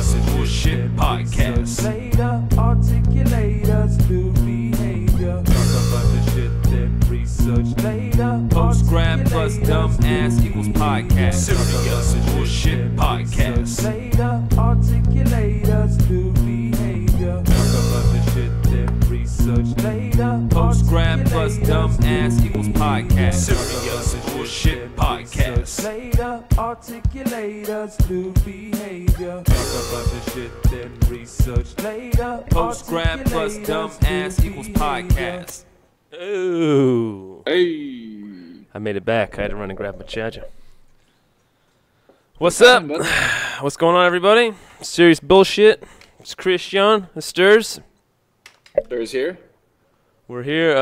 Serious Bullshit Podcast. Later, articulate us through behavior. Talk about the shit then research later. Postgrad plus dumb ass equals podcast. Serious Bullshit Podcast. Later, articulate us through behavior. Talk about the shit then research later. Postgrad plus dumb ass equals podcast. Serious Bullshit Podcast. Later, articulate us through behavior. Talk about the shit then research later. Postgrad plus dumb ass equals podcast. Ooh. Hey. I made it back. I had to run and grab my charger. What's up? What's going on, everybody? Serious Bullshit. It's Christian. It's Stirs. There's here. We're here,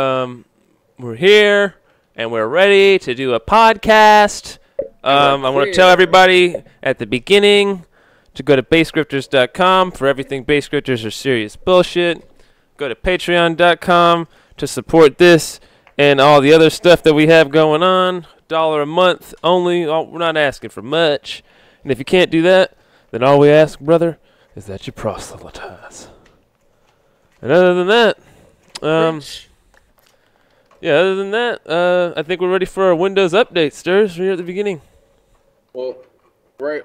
and we're ready to do a podcast. I want to tell everybody at the beginning to go to basescripters.com for everything Base Scripters or Serious Bullshit. Go to patreon.com to support this and all the other stuff that we have going on. $1 a month only. We're not asking for much. And if you can't do that, then all we ask, brother, is that you proselytize. And other than that, I think we're ready for our Windows update, Stirs, right here at the beginning. Right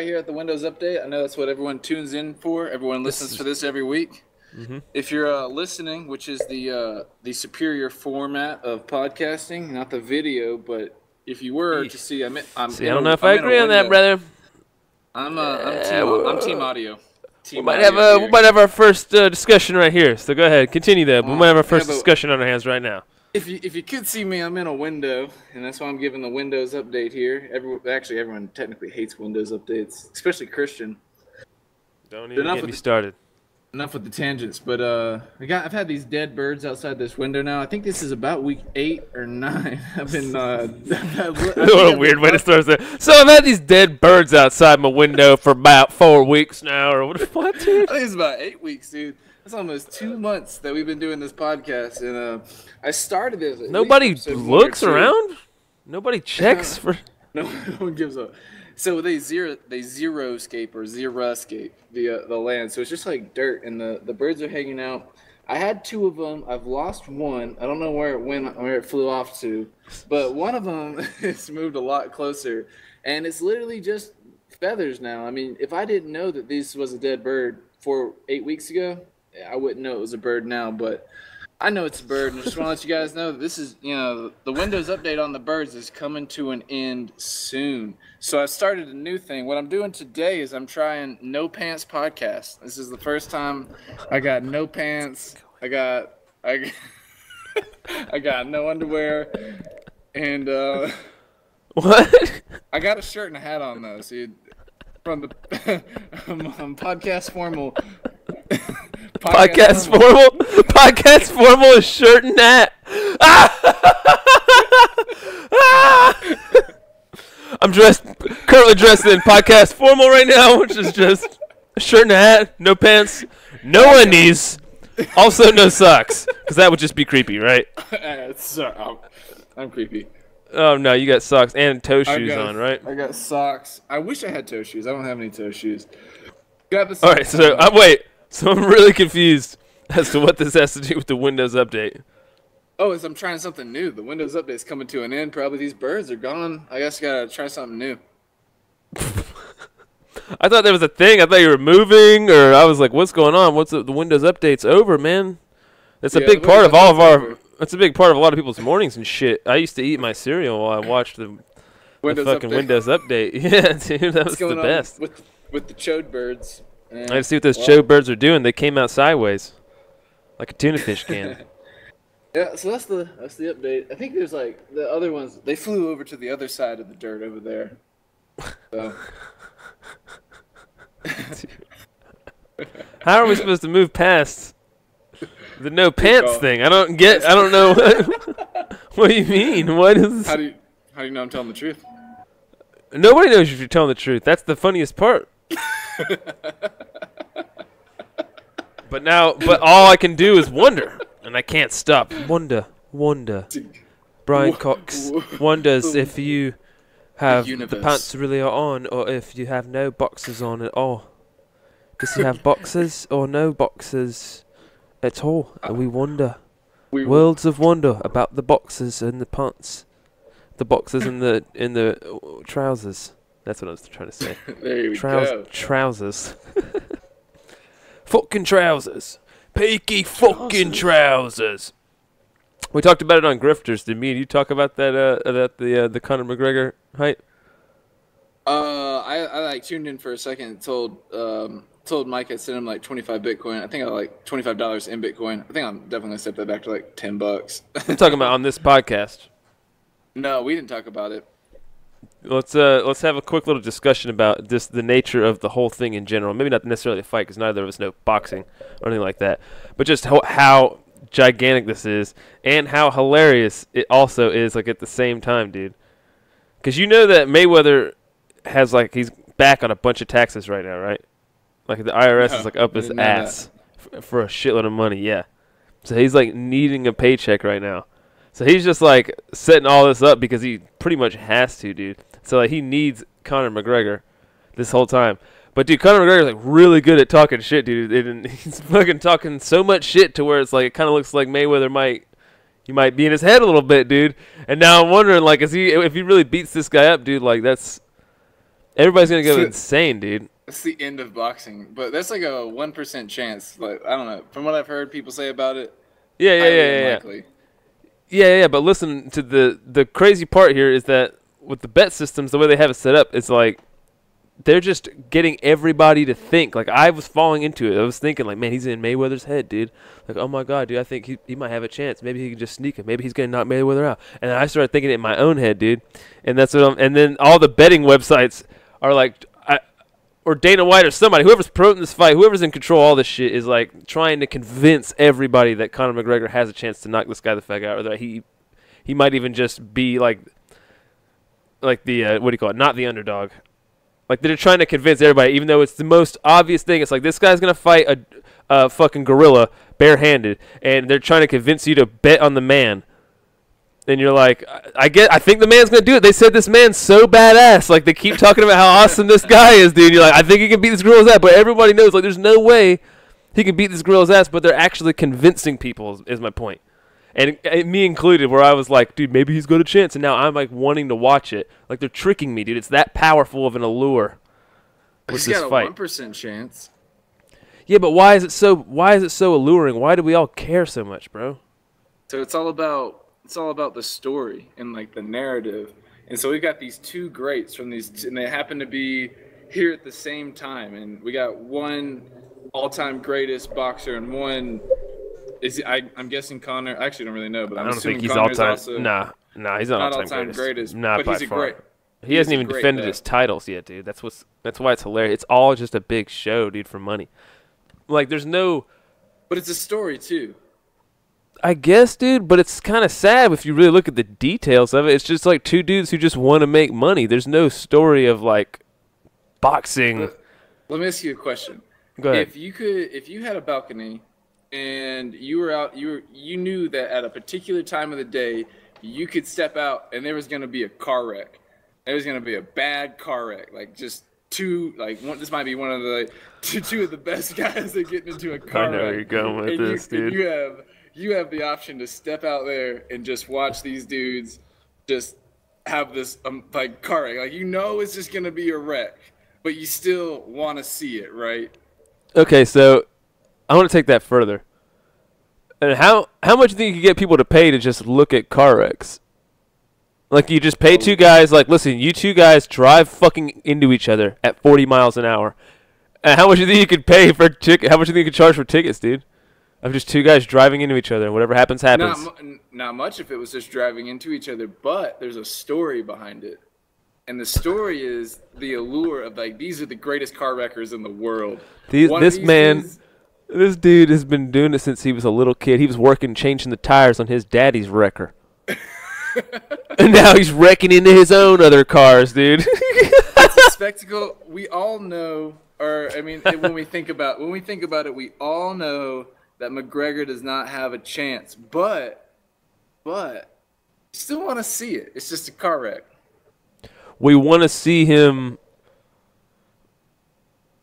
here at the Windows Update. I know that's what everyone tunes in for. Everyone listens to this every week. Mm-hmm. If you're listening, which is the superior format of podcasting, not the video, but if you were to see, I don't know if I agree on that, brother. I'm team audio. We might have our first discussion right here. So go ahead, continue that. We might have our first discussion on our hands right now. If you could see me, I'm in a window, and that's why I'm giving the Windows Update here. Everyone technically hates Windows Updates, especially Christian. Don't even get me started. Enough with the tangents, but I've had these dead birds outside this window now. I think this is about week 8 or 9. I've been what a weird way to start that. So I've had these dead birds outside my window for about 4 weeks now, or what, dude? I think it's about 8 weeks, dude. That's almost 2 months that we've been doing this podcast, and I started this. Nobody looks around. Nobody checks for. No one gives up. So they xeriscape the land. So it's just like dirt, and the birds are hanging out. I had 2 of them. I've lost one. I don't know where it flew off to, but one of them has moved a lot closer, and it's literally just feathers now. I mean, if I didn't know that this was a dead bird 8 weeks ago, I wouldn't know it was a bird now, but I know it's a bird, and I just want to let you guys know that this is, the Windows Update on the birds is coming to an end soon. So I've started a new thing. What I'm doing today is I'm trying No Pants Podcast. This is the first time I got no pants. I got no underwear, and what? I got a shirt and a hat on though, so from the podcast formal. Podcast formal is shirt and hat. I'm currently dressed in podcast formal right now, which is just a shirt and a hat, no pants, no undies, also no socks, because that would just be creepy, right? I'm creepy. Oh no, you got socks and toe shoes on, right? I got socks. I wish I had toe shoes. I don't have any toe shoes. All right, so wait. So I'm really confused as to what this has to do with the Windows Update. Oh, I'm trying something new. The Windows Update is coming to an end. Probably these birds are gone. I guess I gotta try something new. I thought there was a thing. I thought you were moving, or I was like, "What's going on? What's the Windows Update's over, man?" That's a big part of all of our. That's a big part of a lot of people's mornings and shit. I used to eat my cereal while I watched the fucking Windows Update. Yeah, dude, that was the best. With the chode birds. I gotta see what those chode birds are doing. They came out sideways, like a tuna fish can. Yeah, so that's the update. I think there's like the other ones. They flew over to the other side of the dirt over there. So. How are we supposed to move past the no pants thing? I don't know. What do you mean? What is? How do you know I'm telling the truth? Nobody knows if you're telling the truth. That's the funniest part. But all I can do is wonder, and I can't stop. Wonder. Brian Cox wonders if you have the pants really on, or if you have no boxers on at all. Does he have boxers or no boxers at all? And we wonder. Worlds of wonder about the boxers and the pants. The boxers in the trousers. That's what I was trying to say. There we go. Trousers. Fucking trousers. Peaky fucking trousers. We talked about it on Grifters. Did me and you talk about that? The Conor McGregor hype. I like tuned in for a second and told Mike I'd send him like 25 Bitcoin. I think I like $25 in Bitcoin. I think I'm definitely gonna step that back to like $10. I'm talking about on this podcast. No, we didn't talk about it. Let's have a quick little discussion about the nature of the whole thing in general. Maybe not necessarily a fight, because neither of us know boxing or anything like that. But just how gigantic this is, and how hilarious it also is, like, at the same time, dude. Because you know that Mayweather has, like, he's back on a bunch of taxes right now, right? Like, the IRS is, like, up his ass for a shitload of money, yeah. So he's, like, needing a paycheck right now. So he's just, like, setting all this up because he pretty much has to, dude. So, like, he needs Conor McGregor this whole time. But, dude, Conor McGregor's, like, really good at talking shit, dude. And he's fucking talking so much shit to where it's, like, it kind of looks like Mayweather might be in his head a little bit, dude. And now I'm wondering, like, if he really beats this guy up, dude, like, everybody's going to go insane, dude. That's the end of boxing. But that's, like, a 1% chance. Like, I don't know. From what I've heard people say about it, Yeah. Yeah, but listen to the crazy part here is that with the bet systems, the way they have it set up, it's like they're just getting everybody to think. Like, I was falling into it. I was thinking, like, man, he's in Mayweather's head, dude. Like, oh my God, dude, I think he might have a chance. Maybe he can just sneak him. Maybe he's gonna knock Mayweather out. And then I started thinking it in my own head, dude. And that's what and then all the betting websites are like, or Dana White or somebody, whoever's promoting this fight, whoever's in control of all this shit is, like, trying to convince everybody that Conor McGregor has a chance to knock this guy the fuck out, or that he might even just be, like the, what do you call it, not the underdog. Like, they're trying to convince everybody, even though it's the most obvious thing. It's like, this guy's going to fight a fucking gorilla barehanded, and they're trying to convince you to bet on the man. And you're like, I think the man's going to do it. They said this man's so badass. Like, they keep talking about how awesome this guy is, dude. You're like, I think he can beat this gorilla's ass. But everybody knows, like, there's no way he can beat this gorilla's ass. But they're actually convincing people, is my point. And me included, where I was like, dude, maybe he's got a chance. And now I'm, like, wanting to watch it. Like, they're tricking me, dude. It's that powerful of an allure with this fight. He's got a 1% chance. Yeah, but why is it so alluring? Why do we all care so much, bro? So it's all about the story and, like, the narrative. And so we've got these two greats from these, and they happen to be here at the same time. And we got one all-time greatest boxer and one I'm guessing Conor. I actually don't really know, but I'm assuming think he's Conor's all-time. also Nah, he's not all-time greatest. Nah, but by he's a far. great. He hasn't even defended his titles yet, dude. That's why it's hilarious. It's all just a big show, dude, for money. Like, there's no. But it's a story too. I guess, dude, but it's kind of sad if you really look at the details of it. It's just like two dudes who just want to make money. There's no story of, like, boxing. Let me ask you a question. Go ahead. If you had a balcony and you were out, you knew that at a particular time of the day you could step out and there was going to be a car wreck. There was going to be a bad car wreck, like just two, like one. This might be one of the two of the best guys that get into a car wreck. I know where you're going with this, dude. You have the option to step out there and just watch these dudes just have this like car wreck. Like, you know it's just gonna be a wreck, but you still want to see it, right? Okay, so I want to take that further. And how much do you think you could get people to pay to just look at car wrecks? Like, you just pay two guys, like, listen, you two guys drive fucking into each other at 40 miles an hour. And how much do you think you could pay for how much do you think you could charge for tickets, dude? Of just two guys driving into each other. Whatever happens, happens. Not much if it was just driving into each other, but there's a story behind it. And the story is the allure of, like, these are the greatest car wreckers in the world. This dude has been doing it since he was a little kid. He was working, changing the tires on his daddy's wrecker. And now he's wrecking into his own other cars, dude. It's a spectacle. We all know, or I mean, when we think about it, we all know that McGregor does not have a chance, but you still want to see it. It's just a car wreck. We want to see him.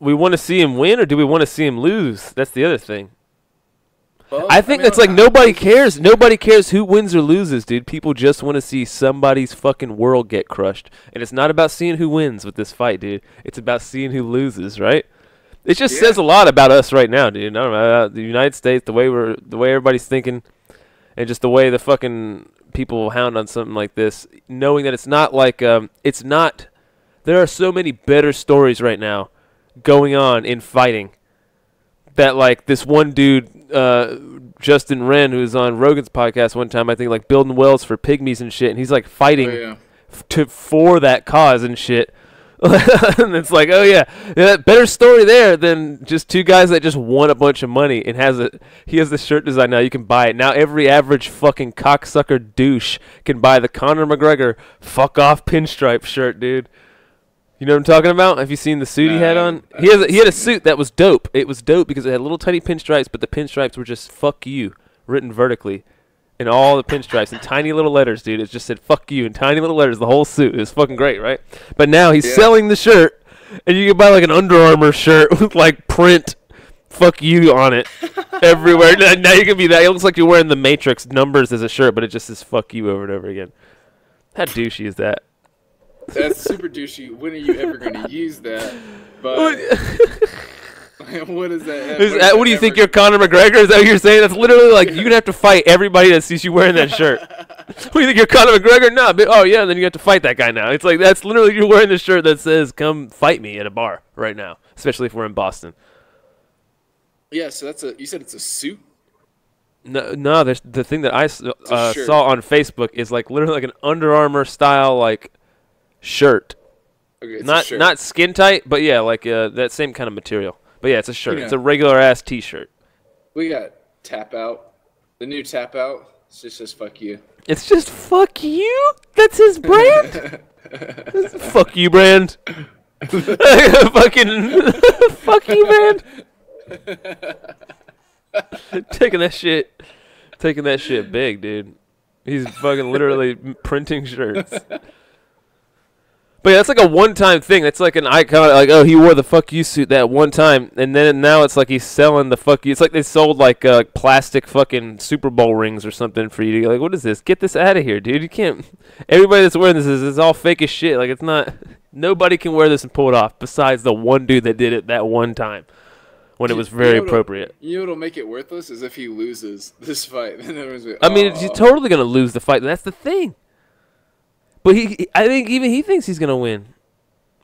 we want to see him win, or do we want to see him lose? That's the other thing. Well, I think that's like nobody cares. Nobody cares who wins or loses, dude. People just want to see somebody's fucking world get crushed. And it's not about seeing who wins with this fight, dude. It's about seeing who loses, right? It just says a lot about us right now, dude. I don't know, about the United States, the way everybody's thinking, and just the way the fucking people hound on something like this, knowing that it's not like it's not. There are so many better stories right now going on in fighting. That like this one dude, Justin Wren, who was on Rogan's podcast one time, I think, like building wells for pygmies and shit, and he's like fighting for that cause and shit. And it's like, oh yeah, better story there than just two guys that just won a bunch of money and he has the shirt design now. You can buy it now. Every average fucking cocksucker douche can buy the Conor McGregor fuck off pinstripe shirt, dude. You know what I'm talking about? Have you seen the suit he had on? He had a suit that was dope. It was dope because it had little tiny pinstripes, but the pinstripes were just "fuck you" written vertically in all the pinstripes in tiny little letters, dude. It just said "fuck you" in tiny little letters. The whole suit. It was fucking great, right? But now he's selling the shirt, and you can buy like an Under Armour shirt with like print "fuck you" on it everywhere. Now you can be that. It looks like you're wearing the Matrix numbers as a shirt, but it just says "fuck you" over and over again. How douchey is that? That's super douchey. When are you ever going to use that? But what is that? What do you think you're Conor McGregor? Is that what you're saying? That's literally like you're gonna have to fight everybody that sees you wearing that shirt. What do you think you're Conor McGregor? No, but, oh yeah, then you have to fight that guy now. It's like that's literally you're wearing this shirt that says "Come fight me" at a bar right now, especially if we're in Boston. Yeah, so you said it's a suit. No. There's the thing that I saw on Facebook is like literally like an Under Armour style like shirt. Okay, not skin tight, but yeah, like that same kind of material. But yeah, it's a shirt. Yeah. It's a regular ass T-shirt. We got Tap Out. The new Tap Out. It's just says "fuck you." It's just "fuck you." That's his brand. Fuck you brand. Fucking fuck you brand. Taking that shit big, dude. He's fucking literally printing shirts. But yeah, that's like a one-time thing. That's like an icon. Like, oh, he wore the "fuck you" suit that one time, and then now it's like he's selling the "fuck you." It's like they sold like plastic fucking Super Bowl rings or something for you to like. What is this? Get this out of here, dude. You can't. Everybody that's wearing this is all fake as shit. Like it's not. Nobody can wear this and pull it off besides the one dude that did it that one time when it was very appropriate. You know what'll make it worthless is if he loses this fight. Then everyone's like, I mean, he's totally gonna lose the fight. That's the thing. But I think even he thinks he's going to win.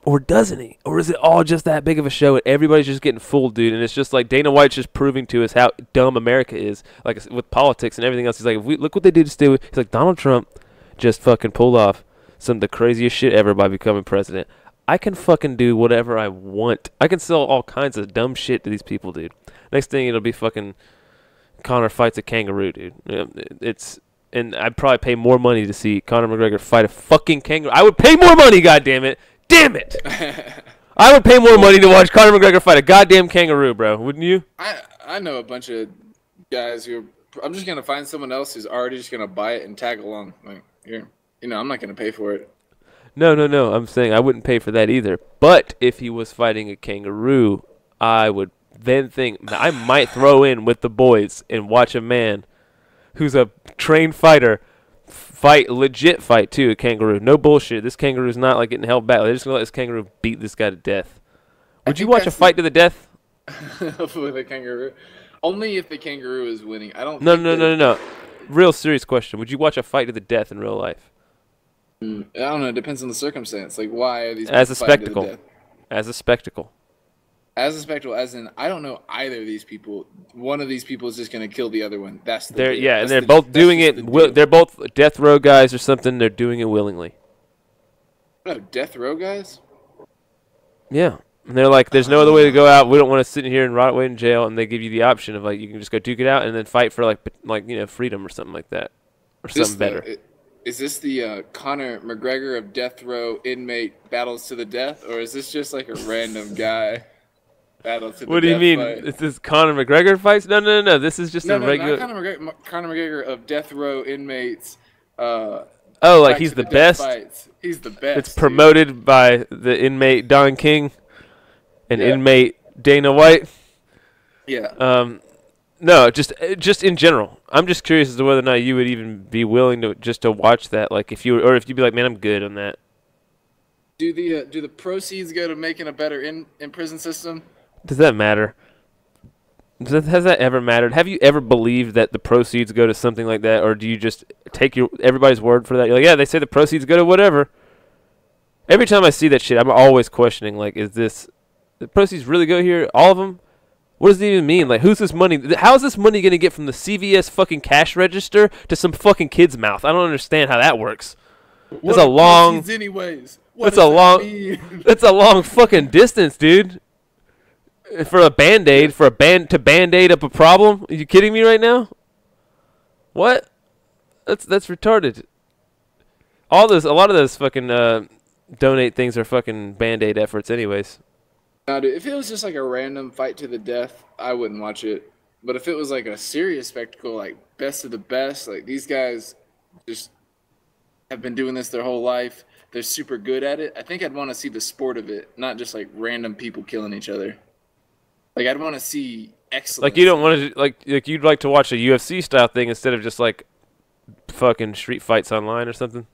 Or doesn't he? Or is it all just that big of a show and everybody's just getting fooled, dude? And it's just like Dana White's just proving to us how dumb America is, like with politics and everything else. He's like, look what they did to stay with. He's like, Donald Trump just fucking pulled off some of the craziest shit ever by becoming president. I can fucking do whatever I want. I can sell all kinds of dumb shit to these people, dude. Next thing it'll be fucking Conor fights a kangaroo, dude. And I'd probably pay more money to see Conor McGregor fight a fucking kangaroo. I would pay more money, goddammit. Damn it! I would pay more money to watch Conor McGregor fight a goddamn kangaroo, bro. Wouldn't you? I know a bunch of guys who I'm just going to find someone else who's already just going to buy it and tag along. Like, here, I'm not going to pay for it. No. I'm saying I wouldn't pay for that either. But if he was fighting a kangaroo, I would then think I might throw in with the boys and watch a man who's a trained fighter legit fight too, a kangaroo. No bullshit. This kangaroo's not like getting held back. They're just gonna let this kangaroo beat this guy to death. Would you watch a fight to the death? With a kangaroo? Only if the kangaroo is winning. I don't. No. Real serious question. Would you watch a fight to the death in real life? I don't know. It depends on the circumstance. Like, why are these as a fighting to the spectacle? death? As a spectacle. As a spectacle, as in, I don't know either of these people. One of these people is just going to kill the other one. That's the deal. Yeah, and they're both doing it. They're both death row guys or something. They're doing it willingly. Oh, death row guys? Yeah. And they're like, there's no other way to go out. We don't want to sit in here and rot away in jail. And they give you the option of, like, you can just go duke it out and then fight for, freedom or something like that. Or something better. Is this the Conor McGregor of death row inmate battles to the death? Or is this just like a random guy? What do you mean? Is this Conor McGregor fights? No. This is just a regular. Not Conor McGregor of death row inmates. He's the best. Fights. He's the best. It's promoted by the inmate Don King. and inmate Dana White. Yeah. No, just in general. I'm just curious as to whether or not you would even be willing to watch that. Like if you'd be like, man, I'm good on that. Do the proceeds go to making a better in prison system? Does that matter? Has that ever mattered? Have you ever believed that the proceeds go to something like that, or do you just take everybody's word for that? You're like, yeah, they say the proceeds go to whatever. Every time I see that shit, I'm always questioning, like, is this the proceeds really go here? All of them? What does it even mean? Like, who's this money? How is this money gonna get from the CVS fucking cash register to some fucking kid's mouth? I don't understand how that works. It's a long. Anyways. It's a long. It's a long fucking distance, dude. For a Band-Aid, to Band-Aid up a problem? Are you kidding me right now? What? That's retarded. A lot of those fucking donate things are fucking Band-Aid efforts anyways. No, dude, if it was just like a random fight to the death, I wouldn't watch it. But if it was like a serious spectacle, like best of the best, like these guys just have been doing this their whole life, they're super good at it, I think I'd want to see the sport of it, not just like random people killing each other. Like, I'd want to see excellence. Like, you don't want to, like you'd like to watch a UFC style thing instead of just like fucking street fights online or something?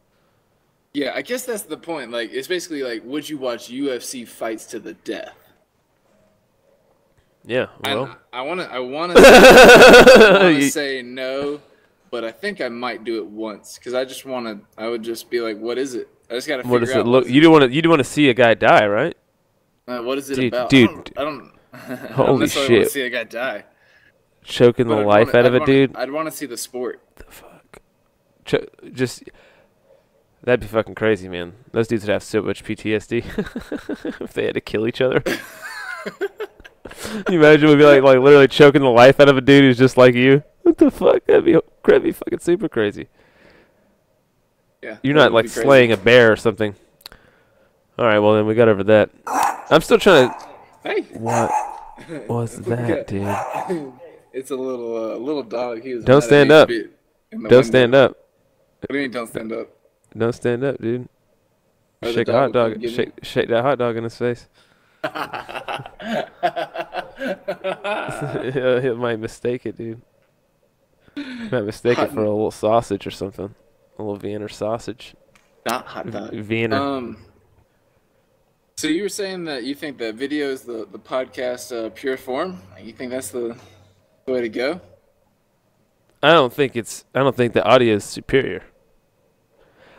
Yeah, I guess that's the point. Like, it's basically like, would you watch UFC fights to the death? Yeah, well. I want to say no, but I think I might do it once because I would just be like, what is it? I just got to figure out. What does it look? You do want to see a guy die, right? What is it about? Dude. I don't Holy shit! Want to see a guy die. Choking the life out of a dude. I'd want to see the sport. The fuck? That'd be fucking crazy, man. Those dudes would have so much PTSD if they had to kill each other. You imagine we'd be like literally choking the life out of a dude who's just like you. What the fuck? That'd be fucking super crazy. Yeah. You're not like slaying a bear or something. All right, well then we got over that. I'm still trying to. Hey. What was that, dude? It's a little dog. Don't stand up. Don't stand up. What do you mean don't stand up? Don't stand up, dude. Shake a hot dog. Shake that hot dog in his face. He might mistake it, dude. He might mistake it for a little sausage or something. A little Vienna sausage. Not hot dog. Vienna. So you were saying that you think that video is the podcast pure form? You think that's the way to go? I don't think the audio is superior.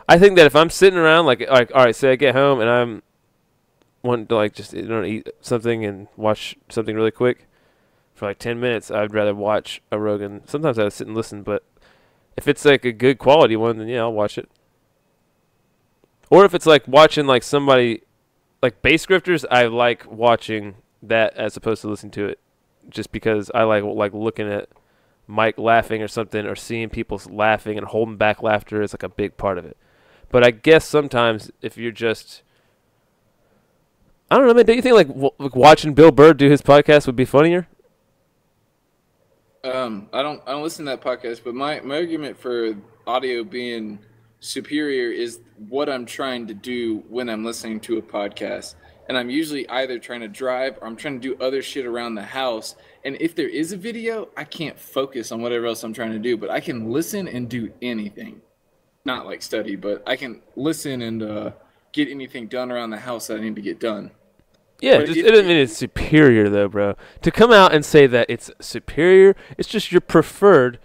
I think that if I'm sitting around like all right, say I get home and I'm wanting to like just eat something and watch something really quick for like 10 minutes, I'd rather watch a Rogan. Sometimes I sit and listen, but if it's like a good quality one, then yeah, I'll watch it. Or if it's like watching like somebody like Base Grifters, I like watching that as opposed to listening to it, just because I like looking at Mike laughing or something, or seeing people laughing and holding back laughter is like a big part of it. But I guess sometimes if you're just, I don't know, man. Don't you think like watching Bill Burr do his podcast would be funnier? I don't listen to that podcast, but my argument for audio being superior is what I'm trying to do when I'm listening to a podcast. And I'm usually either trying to drive or I'm trying to do other shit around the house. And if there is a video, I can't focus on whatever else I'm trying to do, but I can listen and do anything. Not like study, but I can listen and get anything done around the house that I need to get done. Yeah, it doesn't mean it's superior though, bro. To come out and say that it's superior, it's just your preferred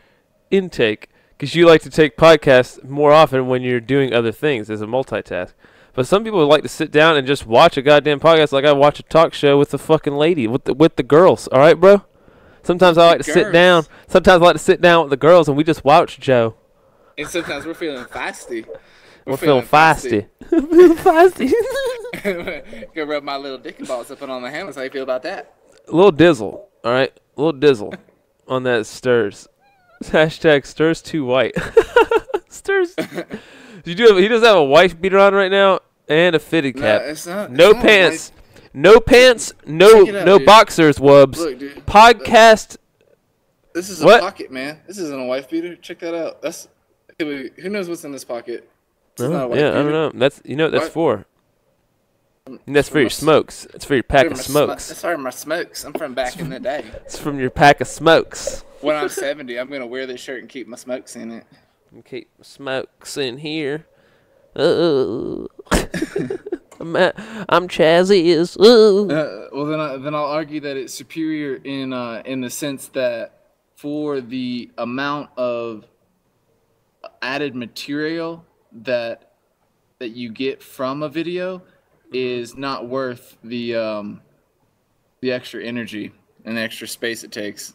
intake, because you like to take podcasts more often when you're doing other things as a multitask. But some people would like to sit down and just watch a goddamn podcast like I watch a talk show with the fucking lady, with the girls. All right, bro? Sometimes I like to sit down. Sometimes I like to sit down with the girls and we just watch Joe. And sometimes we're feeling feisty. We're feeling feisty. Feeling feisty. Go rub my little dick balls up on the handles. How you feel about that? A little dizzle, all right? A little dizzle on that stirs. Hashtag stirs too white. Stirs. He does have a wife beater on right now and a fitted cap. No pants. No pants. No boxers, wubs. Look, dude, podcast. This is a pocket, man. This isn't a wife beater. Check that out. Who knows what's in this pocket? I don't know. That's for. And that's for your smokes. It's for your pack of smokes. That's for my smokes. I'm from back in the day. It's from your pack of smokes. When I'm 70, I'm gonna wear this shirt and keep my smokes in it. And keep smokes in here. Oh. I'm Chazzy. Well, then I'll argue that it's superior in the sense that for the amount of added material that you get from a video is not worth the extra energy and the extra space it takes.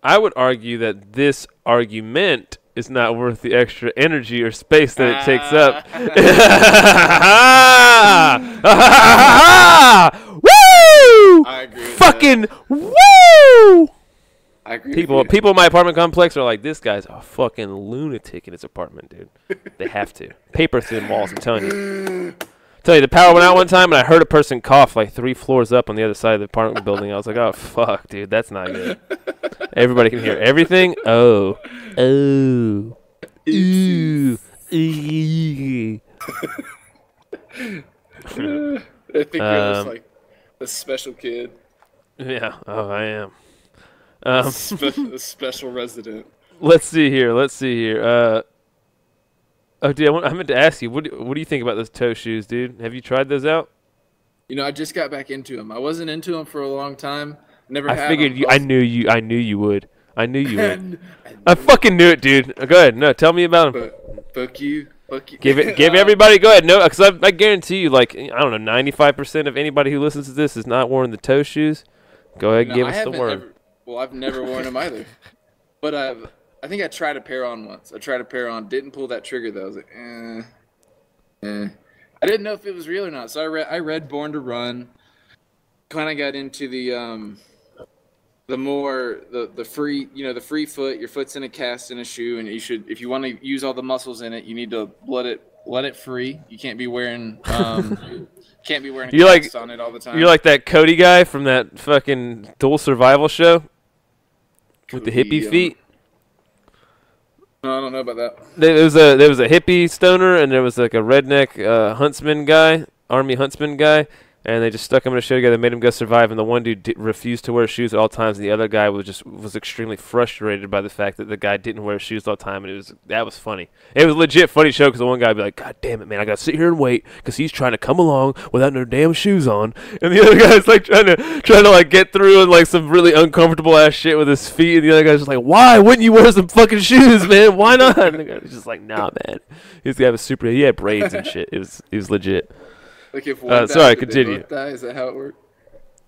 I would argue that this argument is not worth the extra energy or space that it takes up. Woo! I agree with Fucking that. woo! I agree. People in my apartment complex are like, this guy's a fucking lunatic in his apartment, dude. They have to. Paper thin walls, I'm telling you. The power went out one time, and I heard a person cough like 3 floors up on the other side of the apartment building. I was like, oh, fuck, dude, that's not good. Everybody can hear everything. Oh. Ooh. I think you're just like a special kid. Yeah. Oh, I am. A special resident. Let's see here. Oh, dude, I meant to ask you, what do you think about those toe shoes, dude? Have you tried those out? You know, I just got back into them. I wasn't into them for a long time. Never I had figured them. you. I knew you would. I fucking knew it, dude. Go ahead. No, tell me about them. Fuck you. Give everybody. Go ahead. No, because I guarantee you, like, I don't know, 95% of anybody who listens to this is not wearing the toe shoes. Go ahead, and give us the word. I've never worn them either. But I think I tried a pair on once. Didn't pull that trigger though. I was like, I didn't know if it was real or not. So I read Born to Run. Kind of got into the free, the free foot. Your foot's in a cast in a shoe, and you should, if you want to use all the muscles in it, you need to let it free. You can't be wearing a cast on it all the time. You're like that Cody guy from that fucking Dual Survival show with the hippie feet. No, I don't know about that. There was a hippie stoner, and there was like a redneck huntsman guy, army huntsman guy, and they just stuck him in a show together, made him go survive, and the one dude refused to wear shoes at all times, and the other guy was extremely frustrated by the fact that the guy didn't wear shoes all the time, and that was funny. It was a legit funny show because the one guy would be like, God damn it, man, I gotta sit here and wait because he's trying to come along without no damn shoes on, and the other guy's like trying to like get through and like some really uncomfortable ass shit with his feet, and the other guy's just like, why wouldn't you wear some fucking shoes, man? Why not? And the guy's just like, nah, man. He had braids and shit. It was legit. Like if one sorry, continue. Both die? Is that how it worked?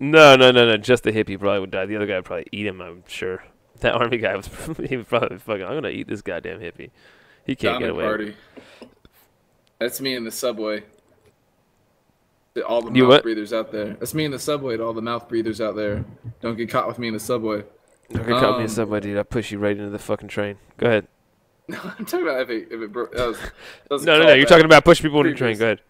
No. Just the hippie probably would die. The other guy would probably eat him, I'm sure. That army guy was probably fucking, I'm going to eat this goddamn hippie. He can't get away. Party. That's me in the subway. To all the mouth breathers out there. That's me in the subway to all the mouth breathers out there. Don't get caught with me in the subway. Don't get caught with me in the subway, dude. I'll push you right into the fucking train. Go ahead. No, I'm talking about if it broke. No. You're talking about pushing people into the train. Go ahead.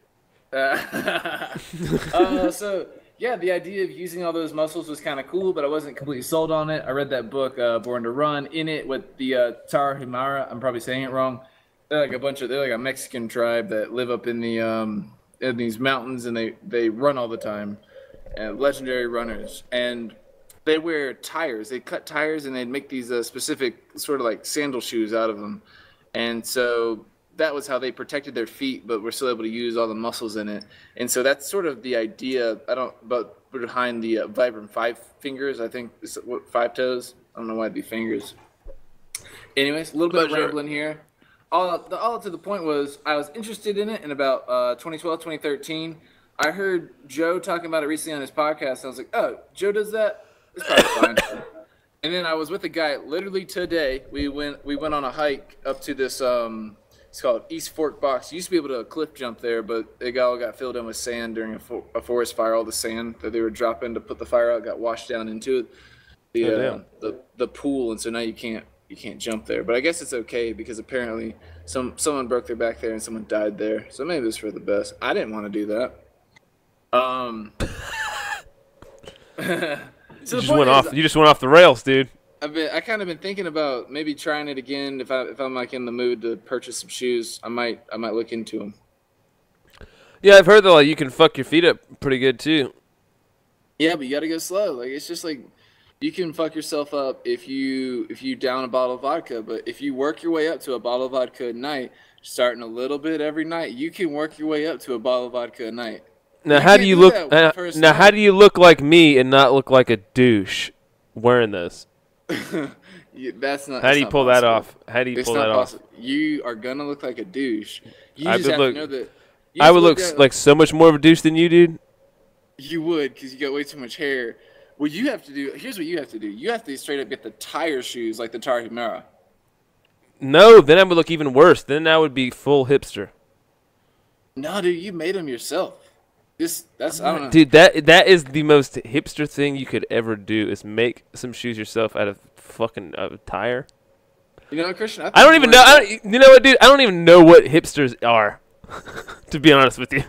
So yeah, the idea of using all those muscles was kind of cool, but I wasn't completely sold on it. I read that book, Born to Run. In it, with the Tarahumara, I'm probably saying it wrong. They're like a Mexican tribe that live up in the in these mountains, and they run all the time, and legendary runners. And they wear tires. They cut tires, and they'd make these specific sort of like sandal shoes out of them. And so that was how they protected their feet, but were still able to use all the muscles in it. And so that's sort of the idea. But behind the Vibram 5 fingers, I think is what 5 toes. I don't know why it'd be fingers. Anyways, a little bit of rambling here. All to the point was I was interested in it in about 2012, 2013. I heard Joe talking about it recently on his podcast. I was like, oh, Joe does that? It's probably fine. And then I was with a guy literally today. We went on a hike up to this it's called East Fork Box. You used to be able to cliff jump there, but it all got filled in with sand during a forest fire. All the sand that they were dropping to put the fire out got washed down into the pool, and so now you can't jump there. But I guess it's okay because apparently someone broke their back there and someone died there. So maybe it's for the best. I didn't want to do that. So you just went off the rails, dude. I kind of been thinking about maybe trying it again. If I'm like in the mood to purchase some shoes, I might look into them. Yeah, I've heard that like you can fuck your feet up pretty good too. Yeah, but you gotta go slow. Like it's just like you can fuck yourself up if you down a bottle of vodka, but if you work your way up to a bottle of vodka a night, starting a little bit every night, you can work your way up to a bottle of vodka a night. Now, how do you look? Now, how do you look like me and not look like a douche wearing this? That's not. How do you pull that off? How do you pull that off? You are gonna look like a douche. You I just would have to know that. I would look like so much more of a douche than you, dude. You would, because you got way too much hair. What you have to do, here's what you have to do. You have to straight up get the tire shoes like the Tar Humara. No, then I would look even worse. Then I would be full hipster. No, dude, you made them yourself. That's I don't know. Dude, that is the most hipster thing you could ever do is make some shoes yourself out of fucking tire. You know, Christian, I don't even know. You know what, dude? I don't even know what hipsters are, to be honest with you.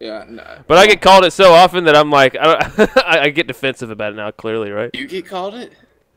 Yeah, no. But I get called it so often that I'm like, I get defensive about it now. Clearly, right? You get called it?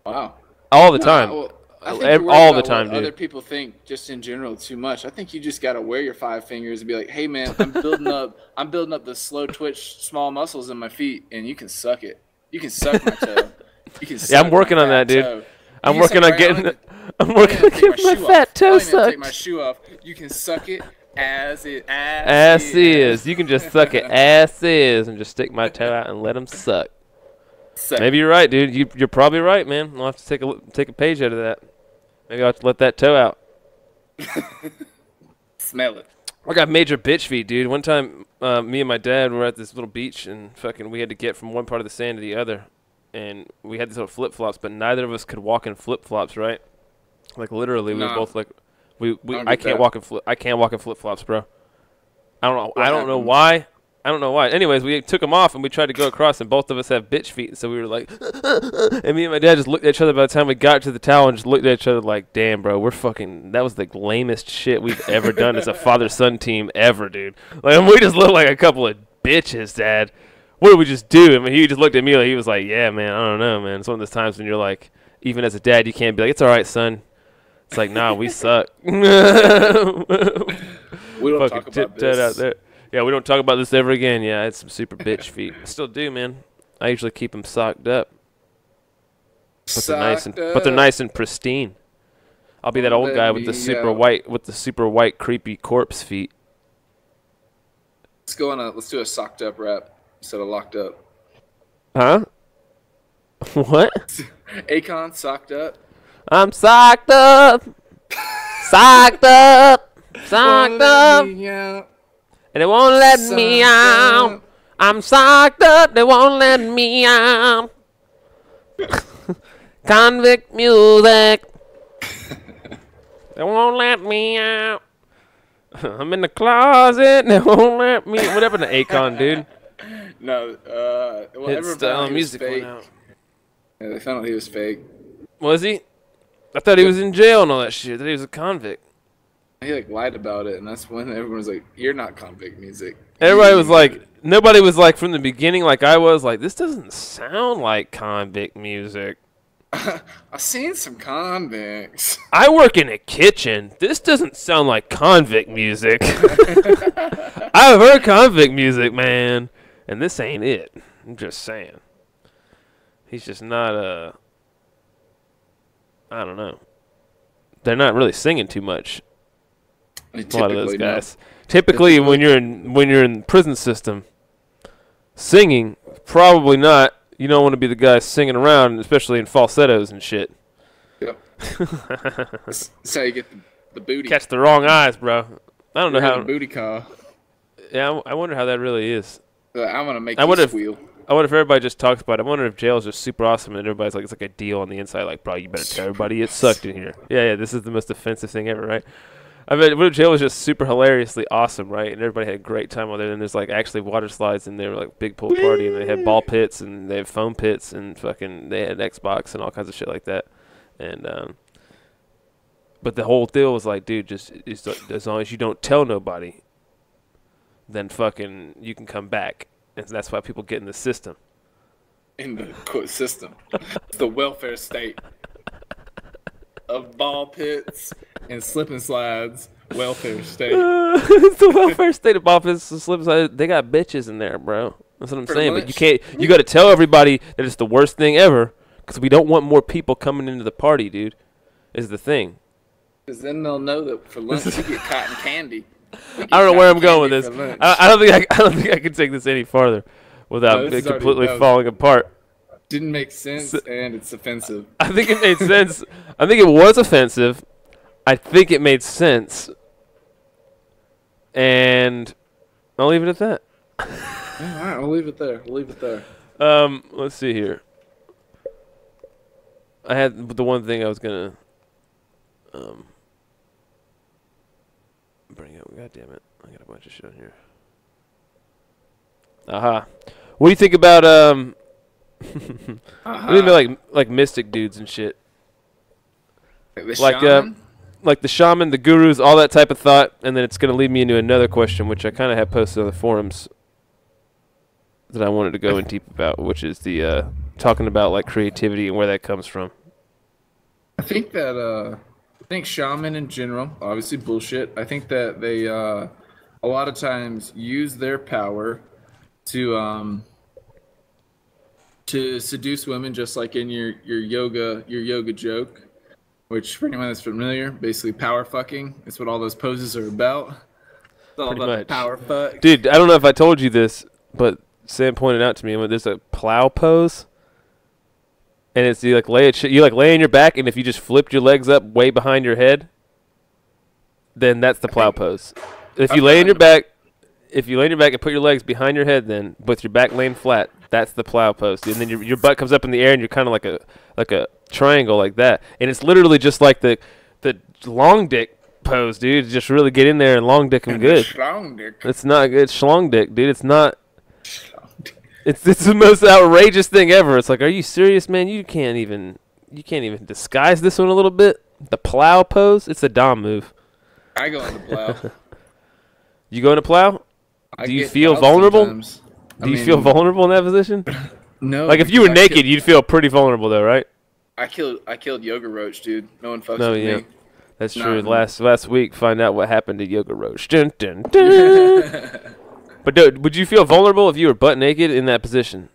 Wow. All the time. Well, I think you're all the about time, what dude. Other people think just in general too much. I think you just gotta wear your 5 fingers and be like, "Hey, man, I'm building up the slow twitch, small muscles in my feet, and you can suck it. You can suck my toe. You can. Suck I'm working on that, dude. Toe. I'm working on getting. I'm working on getting my fat toe sucked. Take my shoe off. You can suck it as is. You can just suck it as is and just stick my toe out and let them suck. Maybe you're right, dude. You're probably right, man. I'll have to take a page out of that. Maybe I'll have to let that toe out. Smell it. I got major bitch feet, dude. One time, me and my dad were at this little beach, and fucking we had to get from one part of the sand to the other. And we had these little flip-flops, but neither of us could walk in flip-flops, right? Like, literally, we were both like... I can't walk in flip-flops, bro. I don't know why. Anyways, we took them off and we tried to go across, and both of us have bitch feet. So we were like, and me and my dad just looked at each other by the time we got to the towel and just looked at each other like, damn, bro, that was the lamest shit we've ever done as a father-son team ever, dude. Like, we just looked like a couple of bitches, Dad. What did we just do? I mean, he just looked at me like he was like, yeah, man, I don't know, man. It's one of those times when you're like, even as a dad, you can't be like, it's all right, son. It's like, nah, we suck. We don't talk about this. Out there. Yeah, we don't talk about this ever again. Yeah, I had some super bitch feet. I still do, man. I usually keep them socked up. But they're nice and pristine. I'll be that old guy with the super white creepy corpse feet. Let's do a socked up rap instead of locked up. Huh? What? Akon socked up. I'm socked up. Socked up. Socked up. And they won't let me out. I'm socked up. They won't let me out. Convict music. They won't let me out. I'm in the closet. They won't let me. What happened to Akon, dude? No. It's the music went out. Yeah, they found out he was fake. Was he? I thought he was in jail and all that shit. That he was a convict. He lied about it, and that's when everyone was like, "You're not convict music." Everybody was like, nobody was like from the beginning, like I was, like this doesn't sound like convict music. I've seen some convicts. I work in a kitchen. This doesn't sound like convict music. I've heard convict music, man, and this ain't it. I'm just saying. He's just not I don't know. They're not really singing too much. A lot of those guys. Typically, when you're in the prison system, singing probably not. You don't want to be the guy singing around, especially in falsettos and shit. Yep. That's how you get the booty. Catch the wrong eyes, bro. I don't know how. The booty call. Yeah, I wonder how that really is. I'm gonna make you squeal. I wonder if everybody just talks about it. I wonder if jail is just super awesome and everybody's like, it's like a deal on the inside. Like, bro, you better tell everybody it sucked in here. Yeah, this is the most offensive thing ever, right? I mean, what if jail was just super hilariously awesome, right? And everybody had a great time while there. And there's like actually water slides and they were like big pool party and they had ball pits and they had foam pits and fucking they had Xbox and all kinds of shit like that. And but the whole deal was like, dude, just as long as you don't tell nobody, then fucking you can come back. And that's why people get in the system. In the quote system. The welfare state of ball pits and slip and slides welfare state. It's the welfare state of office. They got bitches in there, bro. That's what I'm saying. But you can't. You got to tell everybody that it's the worst thing ever because we don't want more people coming into the party, dude. Is the thing. Because then they'll know that for lunch we get cotton candy. I don't know where I'm going with this. I don't think I can take this any farther without it completely falling apart. Didn't make sense, and it's offensive. I think it made sense. I think it was offensive. I think it made sense. And I'll leave it at that. All right, we'll leave it there. Let's see here. I had the one thing I was gonna bring up. God damn it! I got a bunch of shit on here. Aha. What do you think about what do you mean like mystic dudes and shit? Like the shaman, the gurus, all that type of thought, and then it's gonna lead me into another question, which I kind of have posted on the forums that I wanted to go in deep about, which is the talking about like creativity and where that comes from. I think shaman in general, obviously bullshit. I think that they a lot of times use their power to seduce women, just like in your yoga joke, which for anyone that's familiar, basically power fucking. It's what all those poses are about. It's all Pretty about much. power fuck. Dude, I don't know if I told you this, but Sam pointed out to me, there's a plow pose, and it's you lay on your back, and if you just flipped your legs up way behind your head, then that's the plow pose. If you lay on your back, and put your legs behind your head, then with your back laying flat, that's the plow pose. And then your butt comes up in the air, and you're kind of like a triangle like that, and it's literally just like the long dick pose, dude. Just really get in there and long dick them good. Schlong dick. It's not good, schlong dick, dude. It's not. It's the most outrageous thing ever. It's like, are you serious, man? You can't even disguise this one a little bit. The plow pose. It's a dom move. I go into plow. You go into plow? Do you feel vulnerable? Do you feel vulnerable in that position? No. Like if you were naked, you'd feel pretty vulnerable, though, right? I killed Yoga Roach, dude. No one fucks with me. That's true. Last week, find out what happened to Yoga Roach. Dun, dun, dun. But dude, would you feel vulnerable if you were butt naked in that position?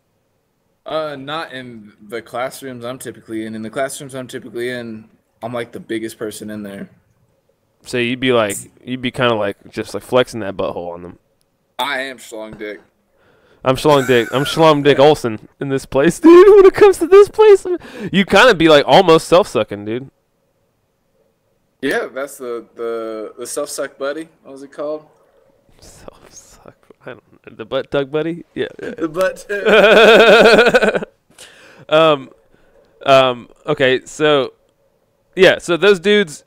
Not in the classrooms I'm typically in. In the classrooms I'm typically in, I'm like the biggest person in there. So you'd be kind of like just like flexing that butthole on them. I am schlong dick. I'm Schlong Dick Olsen in this place, dude. When it comes to this place, you kind of be like almost self-sucking, dude. Yeah, that's the self-suck buddy. What was it called? Self-suck. I don't know. The butt tug buddy. Yeah. The butt tug. Okay. So, yeah. So those dudes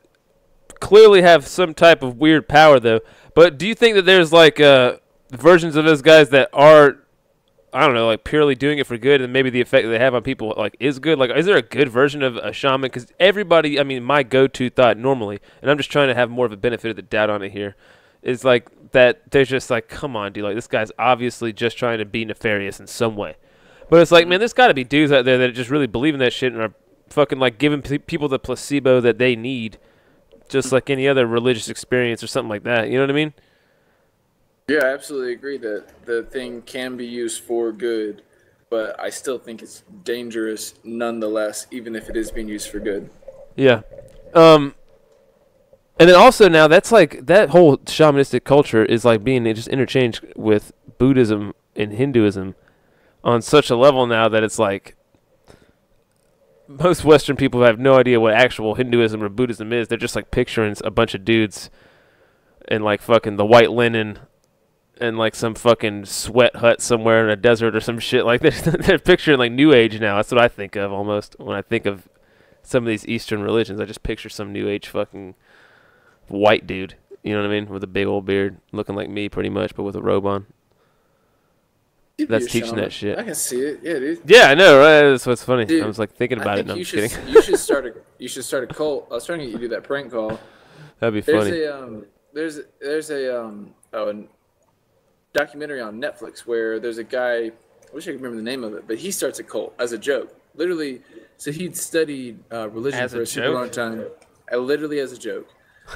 clearly have some type of weird power, though. But do you think that there's like versions of those guys that are, I don't know, like purely doing it for good, and maybe the effect that they have on people like is good? Like, is there a good version of a shaman? Because everybody, I mean, my go-to thought normally, and I'm just trying to have more of a benefit of the doubt on it here, is like that they're just like, come on, dude, like this guy's obviously just trying to be nefarious in some way. But it's like, man, there's got to be dudes out there that just really believe in that shit and are fucking like giving people the placebo that they need, just like any other religious experience or something like that. You know what I mean? Yeah, I absolutely agree that the thing can be used for good, but I still think it's dangerous nonetheless, even if it is being used for good. Yeah. And then also now that's like that whole shamanistic culture is like being just interchanged with Buddhism and Hinduism on such a level now that it's like most Western people have no idea what actual Hinduism or Buddhism is. They're just like picturing a bunch of dudes in like fucking the white linen and like some fucking sweat hut somewhere in a desert or some shit. Like they're picturing like New Age now. That's what I think of almost when I think of some of these Eastern religions. I just picture some New Age fucking white dude, you know what I mean, with a big old beard, looking like me pretty much, but with a robe on. That's teaching that shit. I can see it, yeah, dude. Yeah, I know, right? That's what's funny. Dude, I was like thinking about it. No, I'm just kidding. You should start a cult. I was trying to get you to do that prank call. That'd be funny. There's a documentary on Netflix where there's a guy. I wish I could remember the name of it, but he starts a cult as a joke. Literally, so he'd studied religion for a super long time. Literally as a joke.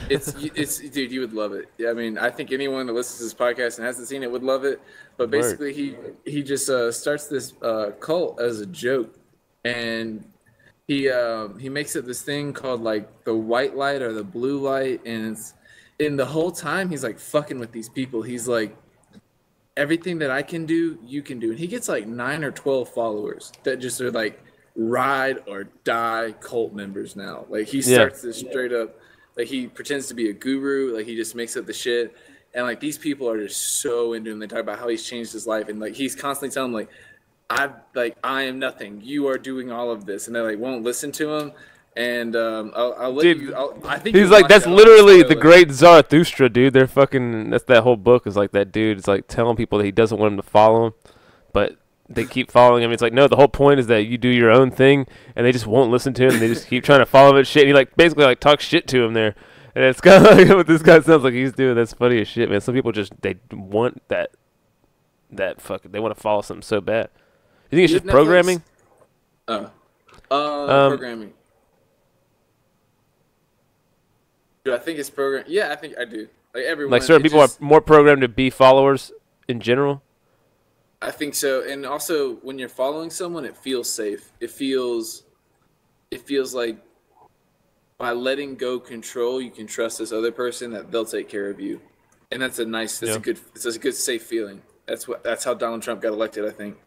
It's dude, you would love it. Yeah, I mean, I think anyone that listens to this podcast and hasn't seen it would love it. But basically, he just starts this cult as a joke, and he makes it this thing called like the white light or the blue light, and it's in the whole time he's like fucking with these people. He's like, everything that I can do, you can do, and he gets like 9 or 12 followers that just are like ride or die cult members now. Like he starts this straight up. Like he pretends to be a guru, like he just makes up the shit, and like these people are just so into him. They talk about how he's changed his life, and like he's constantly telling them like I am nothing. You are doing all of this, and they like won't listen to him. And I'll let dude, you. I think he's like that's literally the great Zarathustra, dude. They're fucking. That's that whole book is like that dude. It's like telling people that he doesn't want them to follow him, but they keep following him. It's like, no, the whole point is that you do your own thing, and they just won't listen to him. They just keep trying to follow him and shit. And he like basically like talks shit to him there, and it's kind of like what this guy sounds like he's doing. That's funny as shit, man. Some people just they want that fucking they want to follow something so bad. You think it's just programming? Programming. Do I think it's programmed? Yeah, I think I do. Like everyone, like certain people are more programmed to be followers in general. I think so, and also when you're following someone, it feels safe. It feels like by letting go control, you can trust this other person that they'll take care of you, and that's a nice, a good safe feeling. That's how Donald Trump got elected, I think.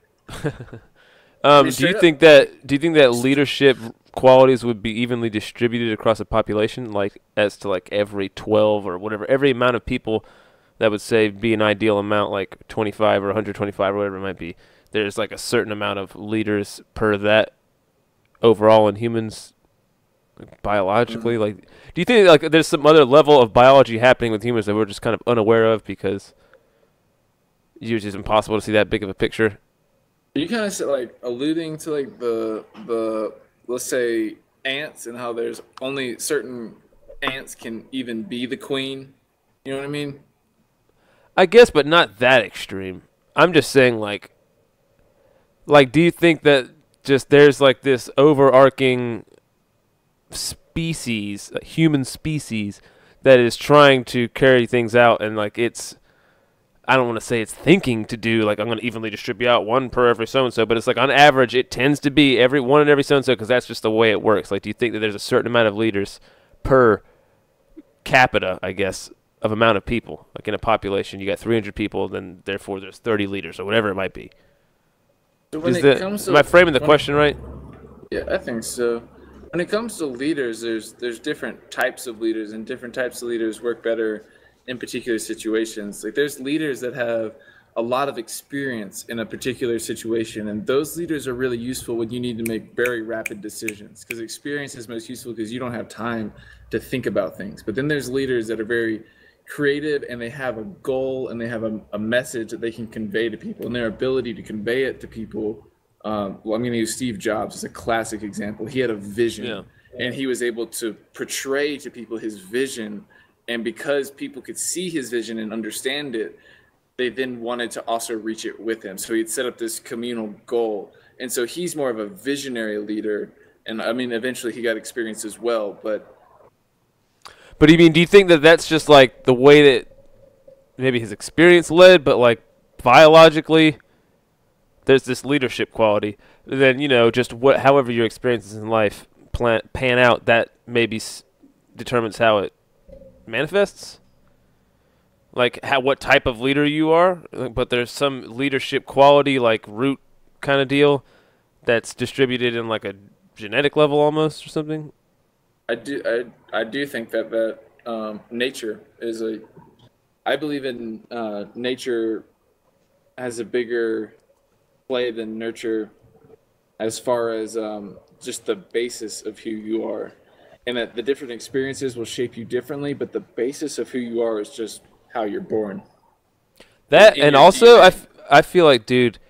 Do you think that leadership qualities would be evenly distributed across a population, like as to like every 12 or whatever, every amount of people that would say be an ideal amount, like 25 or 125 or whatever it might be? There's like a certain amount of leaders per that overall in humans, like, biologically. Like, do you think like there's some other level of biology happening with humans that we're just kind of unaware of because it's just impossible to see that big of a picture? You kind of like alluding to like the let's say ants and how there's only certain ants can even be the queen. You know what I mean? I guess, but not that extreme. I'm just saying like do you think that just there's like this overarching species, a human species that is trying to carry things out, and like it's, I don't want to say it's thinking to do, like, I'm going to evenly distribute out one per every so-and-so, but it's like on average it tends to be every one in every so-and-so because that's just the way it works. Like, do you think that there's a certain amount of leaders per capita, I guess, of amount of people? Like in a population, you got 300 people, then therefore there's 30 leaders or whatever it might be. So am I framing the question right? Yeah, I think so. When it comes to leaders, there's different types of leaders, and different types of leaders work better in particular situations. Like there's leaders that have a lot of experience in a particular situation, and those leaders are really useful when you need to make very rapid decisions, because experience is most useful because you don't have time to think about things. But then there's leaders that are very creative, and they have a goal, and they have a message that they can convey to people, and their ability to convey it to people. I'm going to use Steve Jobs as a classic example. He had a vision, and he was able to portray to people his vision. And because people could see his vision and understand it, they then wanted to also reach it with him. So he'd set up this communal goal. And so he's more of a visionary leader. And I mean, eventually he got experience as well. But I mean, do you think that that's just like the way that maybe his experience led, but like biologically, there's this leadership quality? Then, you know, just however your experiences in life pan out, that maybe determines how it manifests, like what type of leader you are, but there's some leadership quality, like root kind of deal, that's distributed in like a genetic level almost or something. I do think that nature is I believe in nature has a bigger play than nurture as far as just the basis of who you are. And that the different experiences will shape you differently, but the basis of who you are is just how you're born. That, and also, I feel like, dude,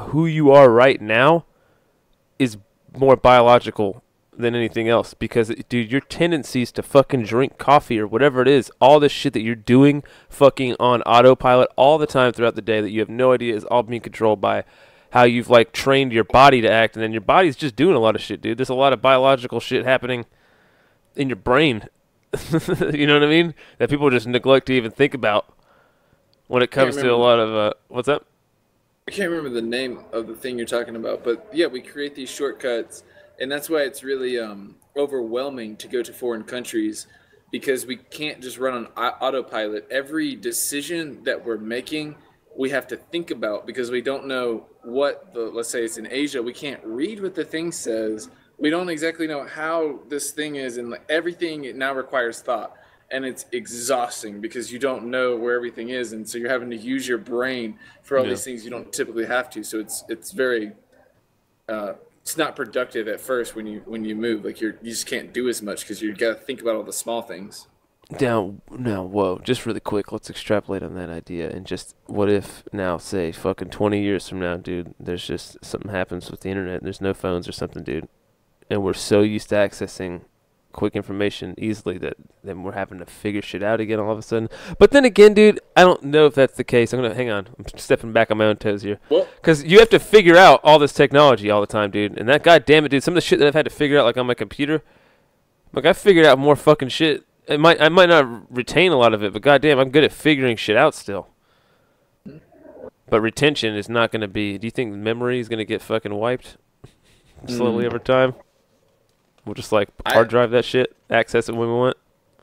who you are right now is more biological than anything else. Because, dude, your tendencies to fucking drink coffee or whatever it is, all this shit that you're doing fucking on autopilot all the time throughout the day that you have no idea is all being controlled by how you've like trained your body to act, and then your body's just doing a lot of shit, dude. There's a lot of biological shit happening in your brain You know what I mean? That people just neglect to even think about when it comes to a lot of what's up? I can't remember the name of the thing you're talking about, but yeah, we create these shortcuts, and that's why it's really overwhelming to go to foreign countries, because we can't just run on autopilot. Every decision that we're making, we have to think about, because we don't know what let's say it's in Asia, we can't read what the thing says. We don't exactly know how this thing is, and everything now requires thought. And it's exhausting because you don't know where everything is, and so you're having to use your brain for all these things you don't typically have to. So it's very it's not productive at first when you move. Like you just can't do as much because you got to think about all the small things. Now, whoa, just really quick, let's extrapolate on that idea, and just what if now, say, fucking 20 years from now, dude, there's just something happens with the internet, and there's no phones or something, dude, and we're so used to accessing quick information easily that then we're having to figure shit out again all of a sudden. But then again, dude, I don't know if that's the case. Hang on, I'm stepping back on my own toes here, because you have to figure out all this technology all the time, dude. And that, goddamn it, dude, some of the shit that I've had to figure out, like on my computer, like I figured out more fucking shit. I might not retain a lot of it, but goddamn, I'm good at figuring shit out still. But retention is not going to be. Do you think memory is going to get fucking wiped slowly over time? We'll just like hard drive that shit, access it when we want. I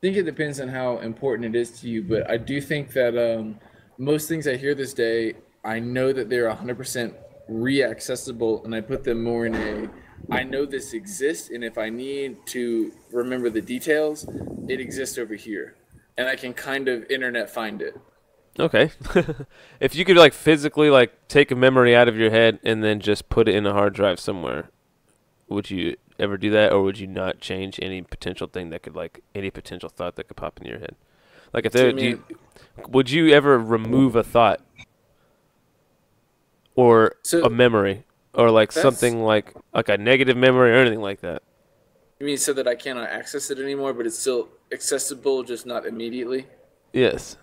think it depends on how important it is to you, but I do think that most things I hear this day, I know that they're 100% re-accessible, and I put them more in I know this exists, and if I need to remember the details, it exists over here, and I can kind of internet find it. Okay. If you could like physically like take a memory out of your head and then just put it in a hard drive somewhere, would you ever do that, or would you not change any potential thing that could, like, any potential thought that could pop in your head? Like, if there, would you ever remove a thought or a memory, or like something like a negative memory or anything like that? You mean so that I cannot access it anymore, but it's still accessible, just not immediately? Yes.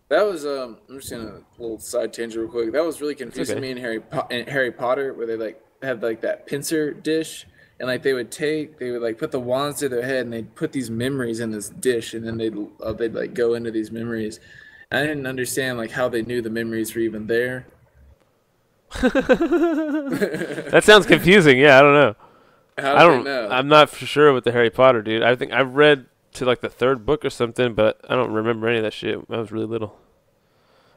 That was I'm just gonna a little side tangent real quick. That was really confusing me in Harry Potter, where they like had like that pincer dish. And like they would like put the wands to their head, and they'd put these memories in this dish, and then they'd like go into these memories. And I didn't understand like how they knew the memories were even there. That sounds confusing. Yeah, I don't know. I don't know. I'm not for sure with the Harry Potter, dude. I think I read to like the 3rd book or something, but I don't remember any of that shit. I was really little.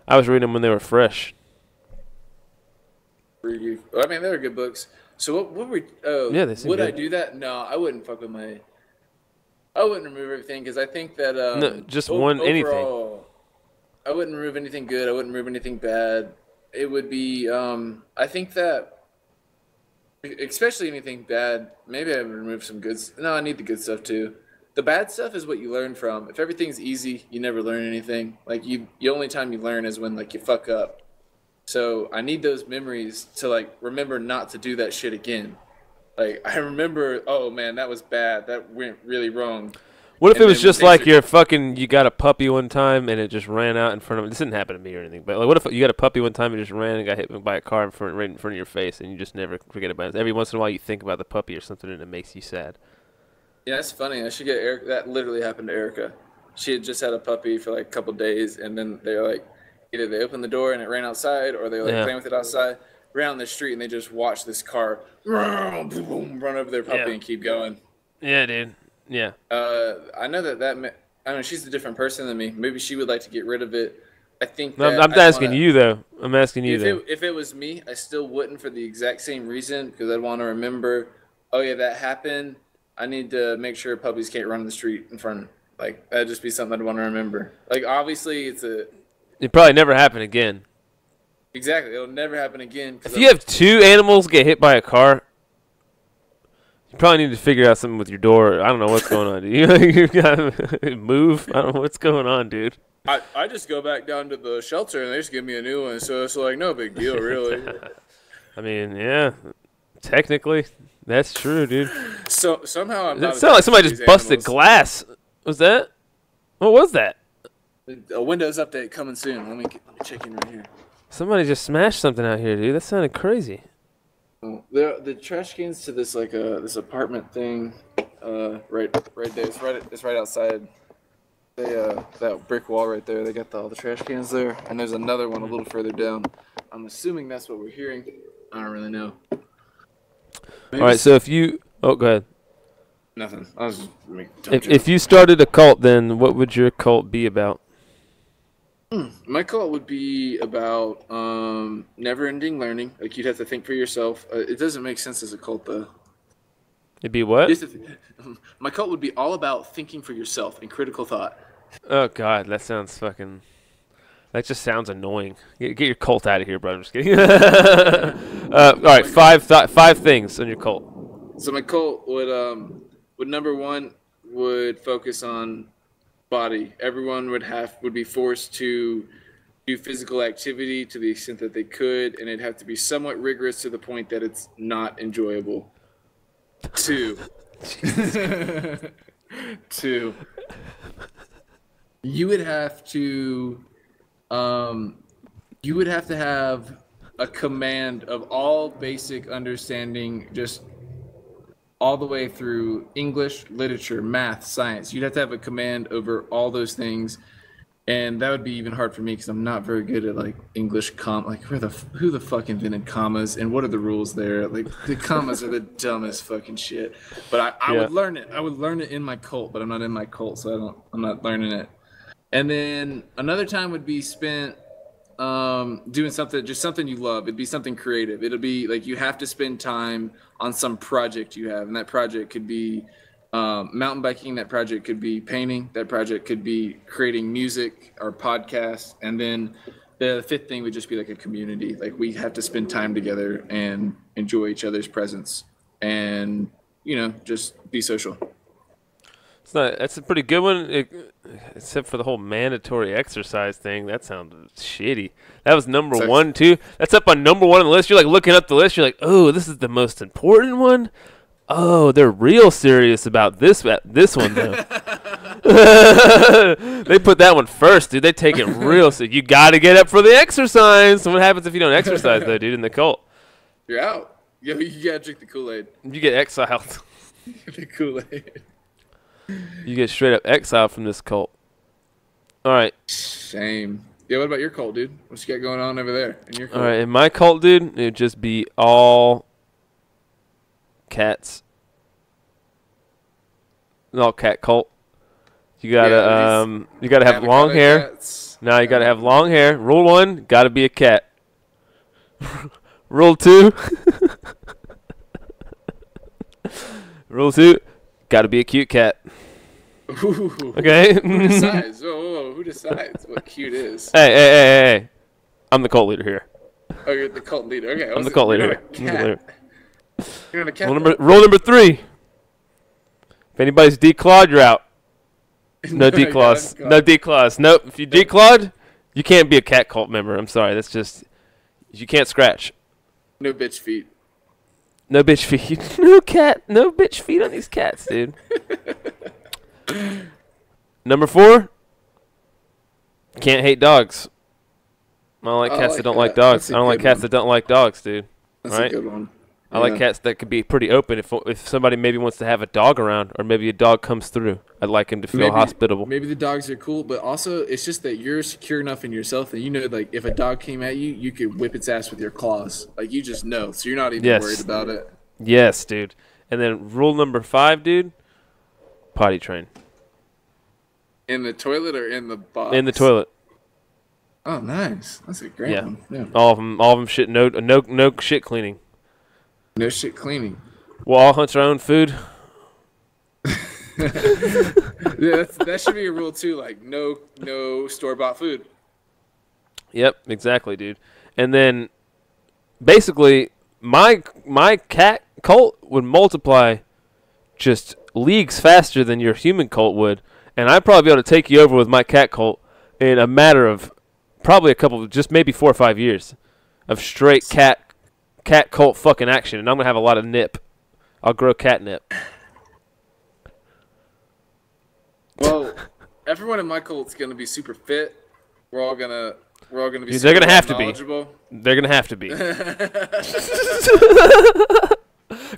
I was reading them when they were fresh. I mean, they were good books. So what were would I do that? No, I wouldn't fuck with I wouldn't remove everything, because I think that no, just anything. I wouldn't remove anything good. I wouldn't remove anything bad. It would be I think that, especially anything bad, maybe I would remove some good. No, I need the good stuff too. The bad stuff is what you learn from. If everything's easy, you never learn anything. Like the only time you learn is when like you fuck up. So I need those memories to like remember not to do that shit again. Like I remember, oh man, that was bad. That went really wrong. What if it was just like you got a puppy one time and it just ran out in front of this didn't happen to me or anything, but like what if you got a puppy one time and it just ran and got hit by a car right in front of your face, and you just never forget about it? Every once in a while you think about the puppy or something and it makes you sad. Yeah, that's funny. I should get Erica. That literally happened to Erica. She had just had a puppy for like a couple days, and then they're like, either they opened the door and it ran outside, or they like playing with it outside, ran on the street, and they just watched this car run over their puppy and keep going. Yeah, dude. Yeah. I know I mean, she's a different person than me. Maybe she would like to get rid of it. I think. I'm asking you though. I'm asking you though. If it was me, I still wouldn't, for the exact same reason, because I'd want to remember. Oh yeah, that happened. I need to make sure puppies can't run in the street in front. Like that'd just be something I'd want to remember. Like obviously, It'd probably never happen again. Exactly. It'll never happen again. If you have 2 animals get hit by a car, you probably need to figure out something with your door. I don't know what's going on, dude. You gotta move. I don't know what's going on, dude. I just go back down to the shelter and they just give me a new one. So it's like no big deal, really. I mean, yeah, technically, that's true, dude. So somehow I'm not. It sounded like somebody just busted glass. Was that? What was that? A Windows update coming soon. Let me check in right here. Somebody just smashed something out here, dude. That sounded crazy. The trash cans to this like this apartment thing. right there. It's right outside. That brick wall right there. They got all the trash cans there, and there's another one a little further down. I'm assuming that's what we're hearing. I don't really know. All right, so if you... Oh, go ahead. Nothing. I was just if you started a cult, then what would your cult be about? My cult would be about never-ending learning. Like, you'd have to think for yourself. It doesn't make sense as a cult, though. It'd be what? My cult would be all about thinking for yourself and critical thought. Oh, God, that sounds fucking... That just sounds annoying. Get your cult out of here, bro. I'm just kidding. All right, five things on your cult. So my cult would number one would focus on body. Everyone would be forced to do physical activity to the extent that they could, and it'd have to be somewhat rigorous to the point that it's not enjoyable. Two. You would have to have a command of all basic understanding, just all the way through English, literature, math, science. You'd have to have a command over all those things, and that would be even hard for me because I'm not very good at like English like who the fuck invented commas and what are the rules there? Like the commas are the dumbest fucking shit. But I would learn it. I would learn it in my cult, but I'm not in my cult, so I'm not learning it. And then another time would be spent doing something you love. It'd be something creative. It'll be like you have to spend time on some project you have, and that project could be mountain biking. That project could be painting. That project could be creating music or podcasts. And then the fifth thing would just be like a community. Like we have to spend time together and enjoy each other's presence, and just be social. That's a pretty good one, except for the whole mandatory exercise thing. That sounds shitty. That was number one, too. That's up on number one on the list. You're like looking up the list. You're like, oh, this is the most important one? Oh, they're real serious about this one, though. They put that one first, dude. They take it real serious. You got to get up for the exercise. So what happens if you don't exercise, though, dude, in the cult? You're out. You got to drink the Kool-Aid. You get exiled. The Kool-Aid. You get straight up exiled from this cult. All right. Shame. Yeah, what about your cult, dude? What you got going on over there in your cult? All right, in my cult, dude, it would just be all cats. An all cat cult. You gotta have long hair. Cats. No, you gotta have long hair. Rule 1, gotta be a cat. Rule 2. Rule 2. Got to be a cute cat. Ooh. Okay. Who decides? Whoa. Who decides what cute is? Hey. I'm the cult leader here. Oh, you're the cult leader. Okay. I'm the cult leader You're not a cat. Rule number 3. If anybody's declawed, you're out. No declaws. No declaws. Nope. If you declawed, you can't be a cat cult member. I'm sorry. That's just... You can't scratch. No bitch feet. No bitch feet. No bitch feet on these cats, dude. Number 4. Can't hate dogs. I don't like cats that don't like dogs. I don't like cats that don't like dogs, dude. That's a good one. I like cats that could be pretty open. If somebody maybe wants to have a dog around, or maybe a dog comes through, I'd like him to feel hospitable. Maybe the dogs are cool, but also it's just that you're secure enough in yourself that like if a dog came at you, you could whip its ass with your claws. Like you just know, so you're not even worried about it. Yes, dude. And then rule number 5, dude. Potty train. In the toilet or in the box? In the toilet. Oh, nice. That's a great one. Yeah. All of them shit. No shit cleaning. No shit cleaning. We'll all hunt our own food. Yeah, that should be a rule too. Like no store-bought food. Yep, exactly, dude. And then basically my cat cult would multiply just leagues faster than your human cult would, and I'd probably be able to take you over with my cat cult in a matter of probably just maybe 4 or 5 years of straight cat cult fucking action, and I'm gonna have a lot of nip. I'll grow catnip. Well, everyone in my cult's gonna be super fit. We're all gonna be. They're gonna have to be. knowledgeable. They're gonna have to be.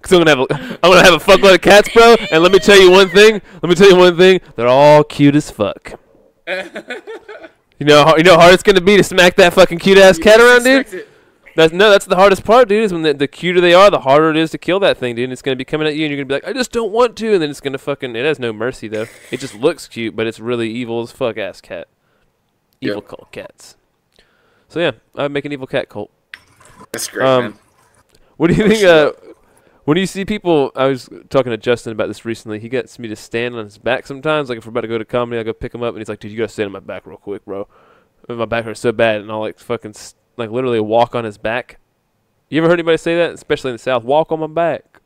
Cause I'm gonna have a fuckload of cats, bro. And let me tell you one thing. They're all cute as fuck. You know how hard it's gonna be to smack that fucking cute ass cat around, dude. That's the hardest part, dude. Is when the cuter they are, the harder it is to kill that thing, dude. And it's gonna be coming at you, and you're gonna be like, I just don't want to, and then it's gonna fucking. It has no mercy though. It just looks cute, but it's really evil as fuck ass cat. Evil cult cats. So yeah, I'd make an evil cat cult. That's great, man. What do you think? When you see people, I was talking to Justin about this recently. He gets me to stand on his back sometimes. Like if we're about to go to comedy, I go pick him up, and he's like, "Dude, you gotta stand on my back real quick, bro. My back hurts so bad," and I'll like fucking like literally walk on his back. You ever heard anybody say that, especially in the South? Walk on my back.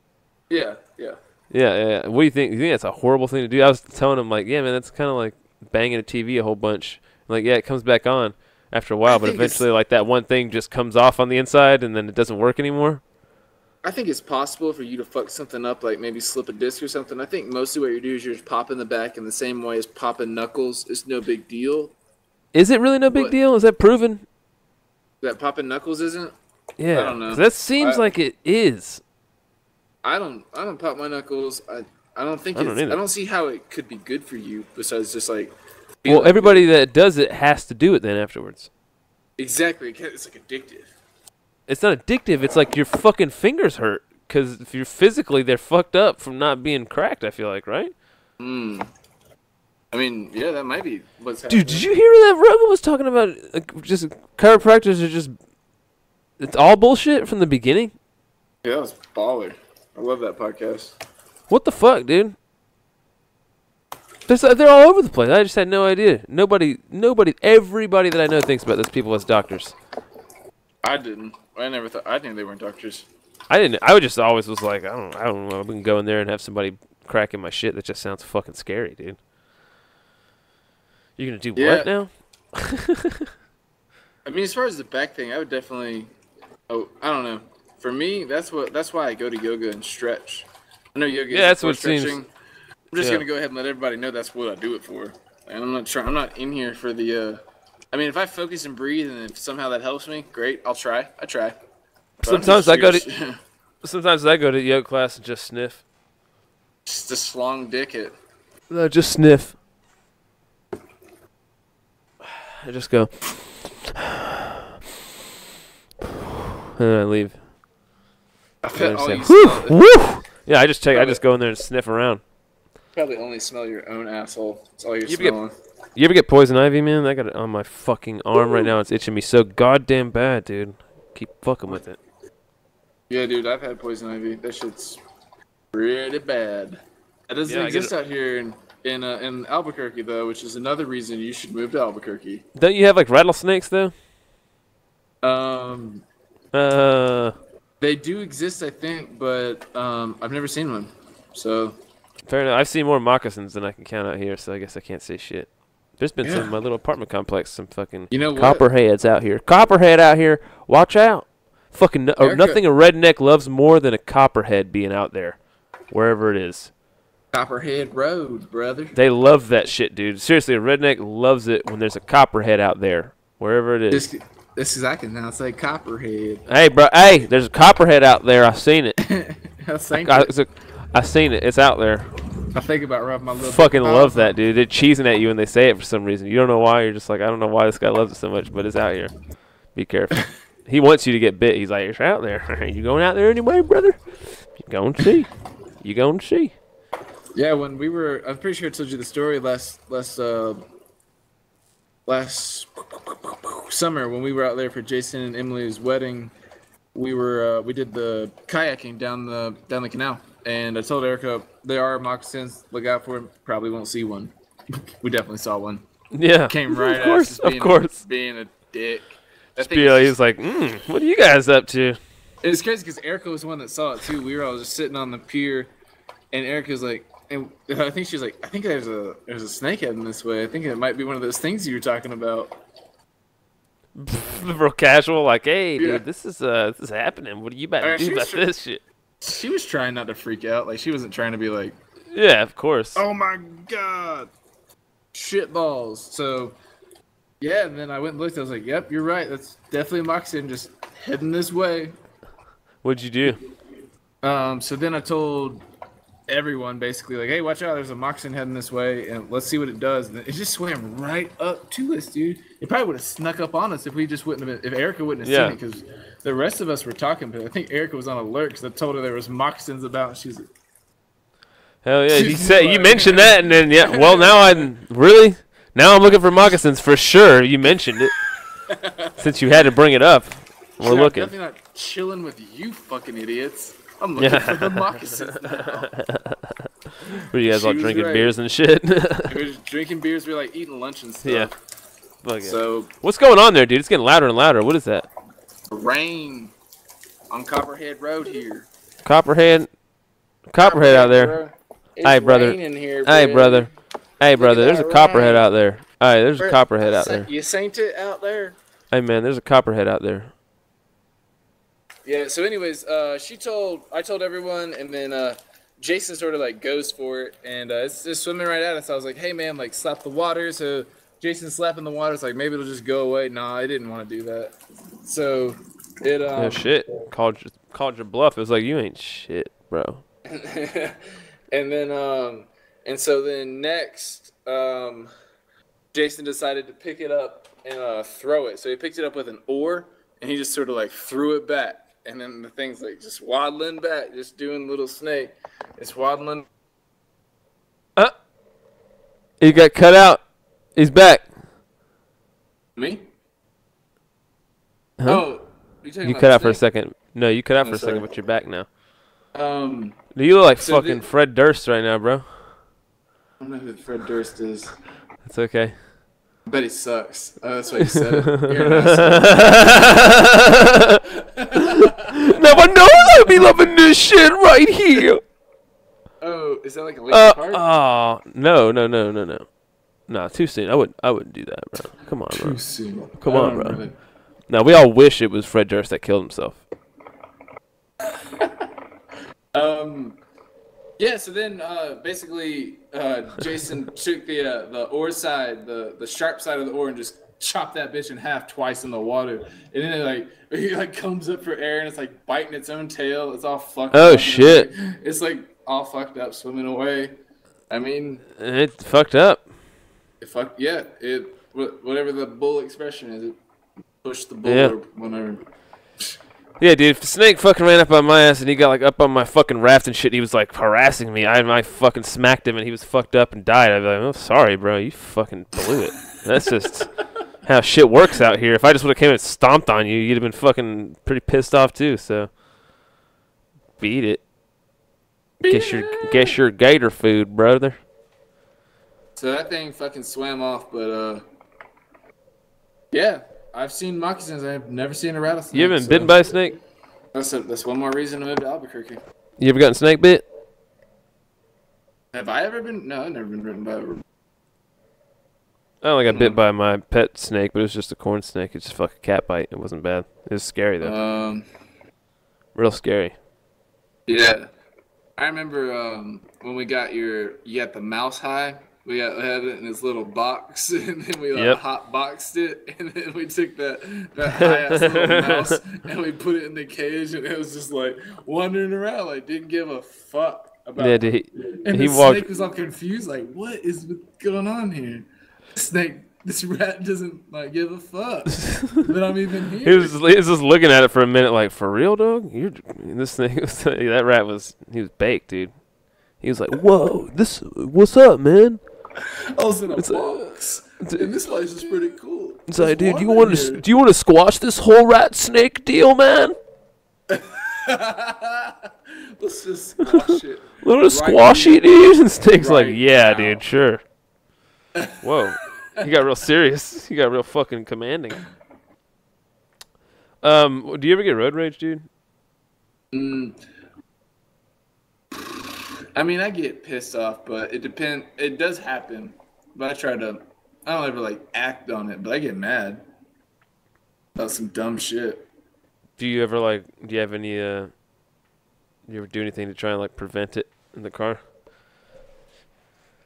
Yeah. Yeah. What do you think? Do you think that's a horrible thing to do? I was telling him like, yeah, man, that's kind of like banging a TV a whole bunch. Like, yeah, it comes back on after a while, but eventually, like that one thing just comes off on the inside, and then it doesn't work anymore. I think it's possible for you to fuck something up, like maybe slip a disc or something. I think mostly what you do is you're just popping the back in the same way as popping knuckles. It's no big deal. Is it really no big deal? Is that proven? That popping knuckles isn't? Yeah, I don't know. That seems like it is. I don't pop my knuckles. I don't think I don't see how it could be good for you besides just like. Well, everybody that does it has to do it then afterwards. Exactly, it's like addictive. It's not addictive. It's like your fucking fingers hurt because if you're physically, they're fucked up from not being cracked. I feel like, right? I mean, yeah, that might be what's happening. Dude, did you hear that Rogan was talking about? Like, just chiropractors are just. It's all bullshit from the beginning. Yeah, that was baller. I love that podcast. What the fuck, dude? They're all over the place. I just had no idea. Nobody, everybody that I know thinks about those people as doctors. I didn't. I never thought. I knew they weren't doctors. I didn't. I would just always was like, I don't know. We can go in there and have somebody cracking my shit. That just sounds fucking scary, dude. You're gonna do what now? I mean, as far as the back thing, I would definitely. Oh, I don't know. For me, that's why I go to yoga and stretch. I know yoga. Yeah, that's what stretching. seems. I'm just gonna go ahead and let everybody know that's what I do it for. And I'm not in here for the. I mean, if I focus and breathe, and if somehow that helps me, great. I try. But Sometimes I go to yoga class and just sniff. Just long dick it. No, just sniff. I just go. And then I leave. Woo! Yeah, I just go in there and sniff around. Probably only smell your own asshole. That's all you're smelling. You ever get poison ivy, man? I got it on my fucking arm right now. It's itching me so goddamn bad, dude. Keep fucking with it. Yeah, dude, I've had poison ivy. That shit's pretty bad. It doesn't exist out here in Albuquerque, though, which is another reason you should move to Albuquerque. Don't you have, like, rattlesnakes, though? They do exist, I think, but I've never seen one. So fair enough. I've seen more moccasins than I can count out here, so I guess I can't say shit. There's been some in my little apartment complex, some fucking copperheads out here. Copperhead out here. Watch out. Fucking nothing a redneck loves more than a copperhead being out there, wherever it is. Copperhead Road, brother. They love that shit, dude. Seriously, a redneck loves it when there's a copperhead out there, wherever it is. This is I can now say copperhead. Hey, bro. Hey, there's a copperhead out there. I've seen it. I've seen it. It's out there. I think about rubbing my little. Fucking love that, dude. They're cheesing at you when they say it for some reason. You don't know why. You're just like, I don't know why this guy loves it so much, but it's out here. Be careful. He wants you to get bit. He's like, it's out there. You going out there anyway, brother? You going to see? You going to see? Yeah, when we were, I'm pretty sure I told you the story last summer when we were out there for Jason and Emily's wedding. We did the kayaking down the canal, and I told Erica there are moccasins. Look out for them. Probably won't see one. We definitely saw one. Yeah, came right of course, at us being a dick. He's like, what are you guys up to? It was crazy because Erica was the one that saw it too. We were all just sitting on the pier, and Erica's like, and I think she's like, I think there's a snakehead in this way. I think it might be one of those things you were talking about. Real casual, like, hey, dude, this is happening. What are you about to do about this shit? She was trying not to freak out. Like, she wasn't trying to be like, yeah, of course. Oh my god, shit balls. So, yeah, and then I went and looked. I was like, yep, you're right. That's definitely a moccasin just heading this way. What'd you do? So then I told everyone basically like, hey, watch out, there's a moccasin heading this way, and let's see what it does. And it just swam right up to us, dude. It probably would have snuck up on us if we just wouldn't have been, if Erica wouldn't have seen it, because the rest of us were talking, but I think Erica was on alert because I told her there was moccasins about, and she's like, hell yeah, you mentioned that, and then well now I'm looking for moccasins for sure. You mentioned it since you had to bring it up. We're looking. I'm definitely not chilling with you fucking idiots. I'm looking for the moccasins now. Were you guys all drinking beers and shit? We were just drinking beers. We were like eating lunch and stuff. Yeah. Fuck it. So what's going on there, dude? It's getting louder and louder. What is that? Rain on Copperhead Road here. Copperhead out there. Hey, brother. Here, hey, brother. Hey, brother. There's a copperhead out there. Hey, there's a copperhead out there. You saint it out there? Hey, man, there's a copperhead out there. Yeah, so anyways, I told everyone, and then Jason sort of like goes for it, and it's just swimming right at us. I was like, hey, man, like slap the water. So Jason's slapping the water. It's like, maybe it'll just go away. Nah, I didn't want to do that. So it no shit. Called your bluff. It was like, you ain't shit, bro. And then and so then next Jason decided to pick it up and throw it. So he picked it up with an oar, and he just sort of like threw it back. And then the thing's like just waddling back, just doing little snake. It's waddling. He got cut out. He's back. Me? Huh? Oh, you cut out for a second. No, you cut out for a second, but you're back now. You look like fucking Fred Durst right now, bro. I don't know who Fred Durst is. That's okay. I bet he sucks. That's what he said. Never knows I'll be loving this shit right here. Oh, is that like a Linkin Park? Oh, no. Nah, too soon. I wouldn't do that, bro. Come on, bro. Too soon. Come on, bro. Now, we all wish it was Fred Durst that killed himself. Yeah, so then basically Jason took the oar side, the sharp side of the oar, and just chopped that bitch in half twice in the water. And then it like comes up for air, and it's like biting its own tail. It's all fucked up. Oh shit. It's like all fucked up, swimming away. I mean, it fucked up. Whatever the bull expression is, it pushed the bull or whatever. Yeah, dude, if the snake fucking ran up on my ass and he got like up on my fucking raft and shit, he was like harassing me. I fucking smacked him and he was fucked up and died. I'd be like, oh, sorry, bro, you fucking blew it. That's just how shit works out here. If I just would have came and stomped on you, you'd have been fucking pretty pissed off too. So beat it. Guess your gator food, brother. So that thing fucking swam off, but yeah. I've seen moccasins. I've never seen a rattlesnake. You ever been bitten by a snake? That's one more reason to move to Albuquerque. You ever gotten snake bit? Have I ever been? No, I've never been bitten by a... I only got bit by my pet snake, but it was just a corn snake. It's just fucking cat bite. It wasn't bad. It was scary, though. Real scary. Yeah. I remember when we got you got the mouse high. We had it in this little box, and then we hot boxed it, and then we took that high-ass little mouse, and we put it in the cage, and it was just like wandering around, like didn't give a fuck about it. Dude, and the snake was all confused, like, what is going on here? This rat doesn't like give a fuck that I'm even here. He was just looking at it for a minute, like, for real, dog? This thing that rat was baked, dude. He was like, whoa, what's up, man? I was in a box, and this place is pretty cool. It's like, dude, do you want to squash this whole rat snake deal, man? Let's just squash it. Little squashy, dude. And Snake's like, yeah, dude, sure. Whoa, he got real serious. He got real fucking commanding. Do you ever get road rage, dude? I mean, I get pissed off, but it depends. It does happen, but I don't ever like act on it, but I get mad about some dumb shit. Do you ever do you have any, you ever do anything to try and like prevent it in the car?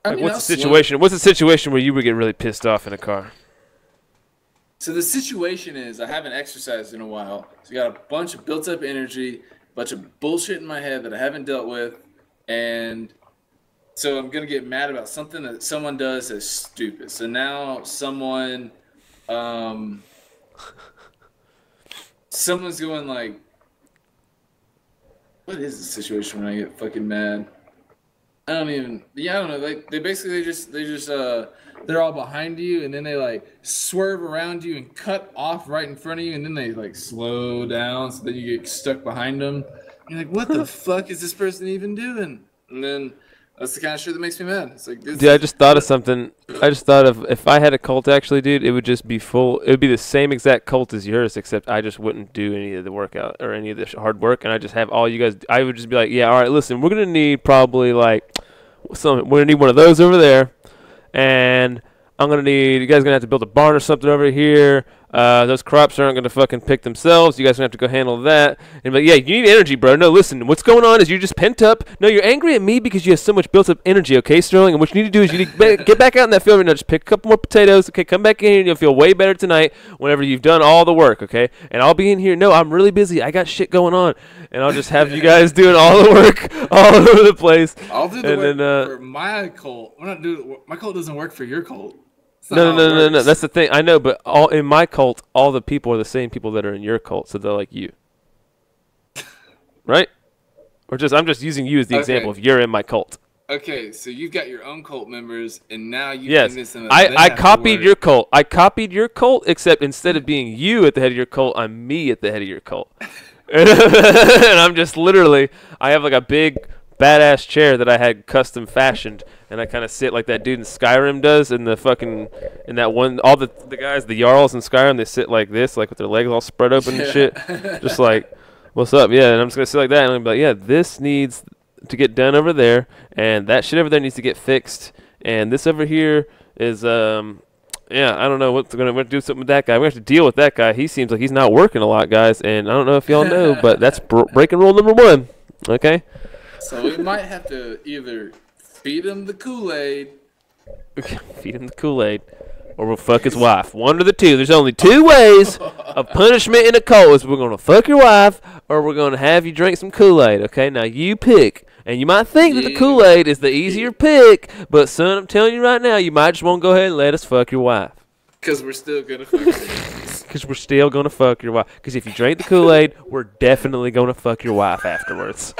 What's the situation? What's the situation where you would get really pissed off in a car? So the situation is I haven't exercised in a while. So I got a bunch of built up energy. bunch of bullshit in my head that I haven't dealt with, and so I'm gonna get mad about something that someone does that's stupid. So now someone's going like, what is the situation when I get fucking mad? I don't know. Like they just they're all behind you, and then they like swerve around you and cut off right in front of you, and then they like slow down so that you get stuck behind them. You're like, what the fuck is this person even doing? And then that's the kind of shit that makes me mad. It's like, dude, I just thought of something. I just thought of if I had a cult, actually, dude, it would just be full. It would be the same exact cult as yours, except I just wouldn't do any of the workout or any of the hard work, and I just have all you guys. I would just be like, yeah, all right, listen, we're gonna need probably like we're gonna need one of those over there, and I'm gonna need you guys are gonna have to build a barn or something over here. Those crops aren't gonna fucking pick themselves. You guys are gonna have to go handle that. And but yeah, you need energy, bro. No, listen, what's going on is you're just pent up. No, you're angry at me because you have so much built up energy. Okay, Sterling. And what you need to do is you need to get back out in that field right now. Just pick a couple more potatoes. Okay, come back in here and you'll feel way better tonight whenever you've done all the work. Okay, and I'll be in here. No, I'm really busy. I got shit going on, and I'll just have you guys doing all the work all over the place. I'll do the work for my cult. We're not doing. My cult doesn't work for your cult. No. That's the thing. I know, but all in my cult, all the people are the same people that are in your cult, so they're like you, right? I'm just using you as the example. If you're in my cult. Okay, so you've got your own cult members, and now you convince them. I copied your cult. I copied your cult, except instead of being you at the head of your cult, I'm me at the head of your cult, and I'm just literally. I have like a big badass chair that I had custom fashioned, and I kind of sit like that dude in Skyrim does in that one, all the guys, the Jarls in Skyrim, they sit like this, like with their legs all spread open and shit, just like, what's up, yeah, and I'm just going to sit like that, and I'm like, yeah, this needs to get done over there, and that shit over there needs to get fixed, and this over here is, yeah, I don't know we're gonna do something with that guy. We have to deal with that guy. He seems like he's not working a lot, guys, and I don't know if y'all know, but that's breaking rule number 1, okay? So we might have to either feed him the Kool-Aid. Feed him the Kool-Aid, or we'll fuck his wife. One or the two. There's only 2 ways of punishment in a cult. Is we're going to fuck your wife, or we're going to have you drink some Kool-Aid, okay? Now you pick. And you might think that the Kool-Aid is the easier pick, but son, I'm telling you right now, you might just want to go ahead and let us fuck your wife. Because we're still going to fuck your wife. Because we're still going to fuck your wife. Because if you drink the Kool-Aid, we're definitely going to fuck your wife afterwards.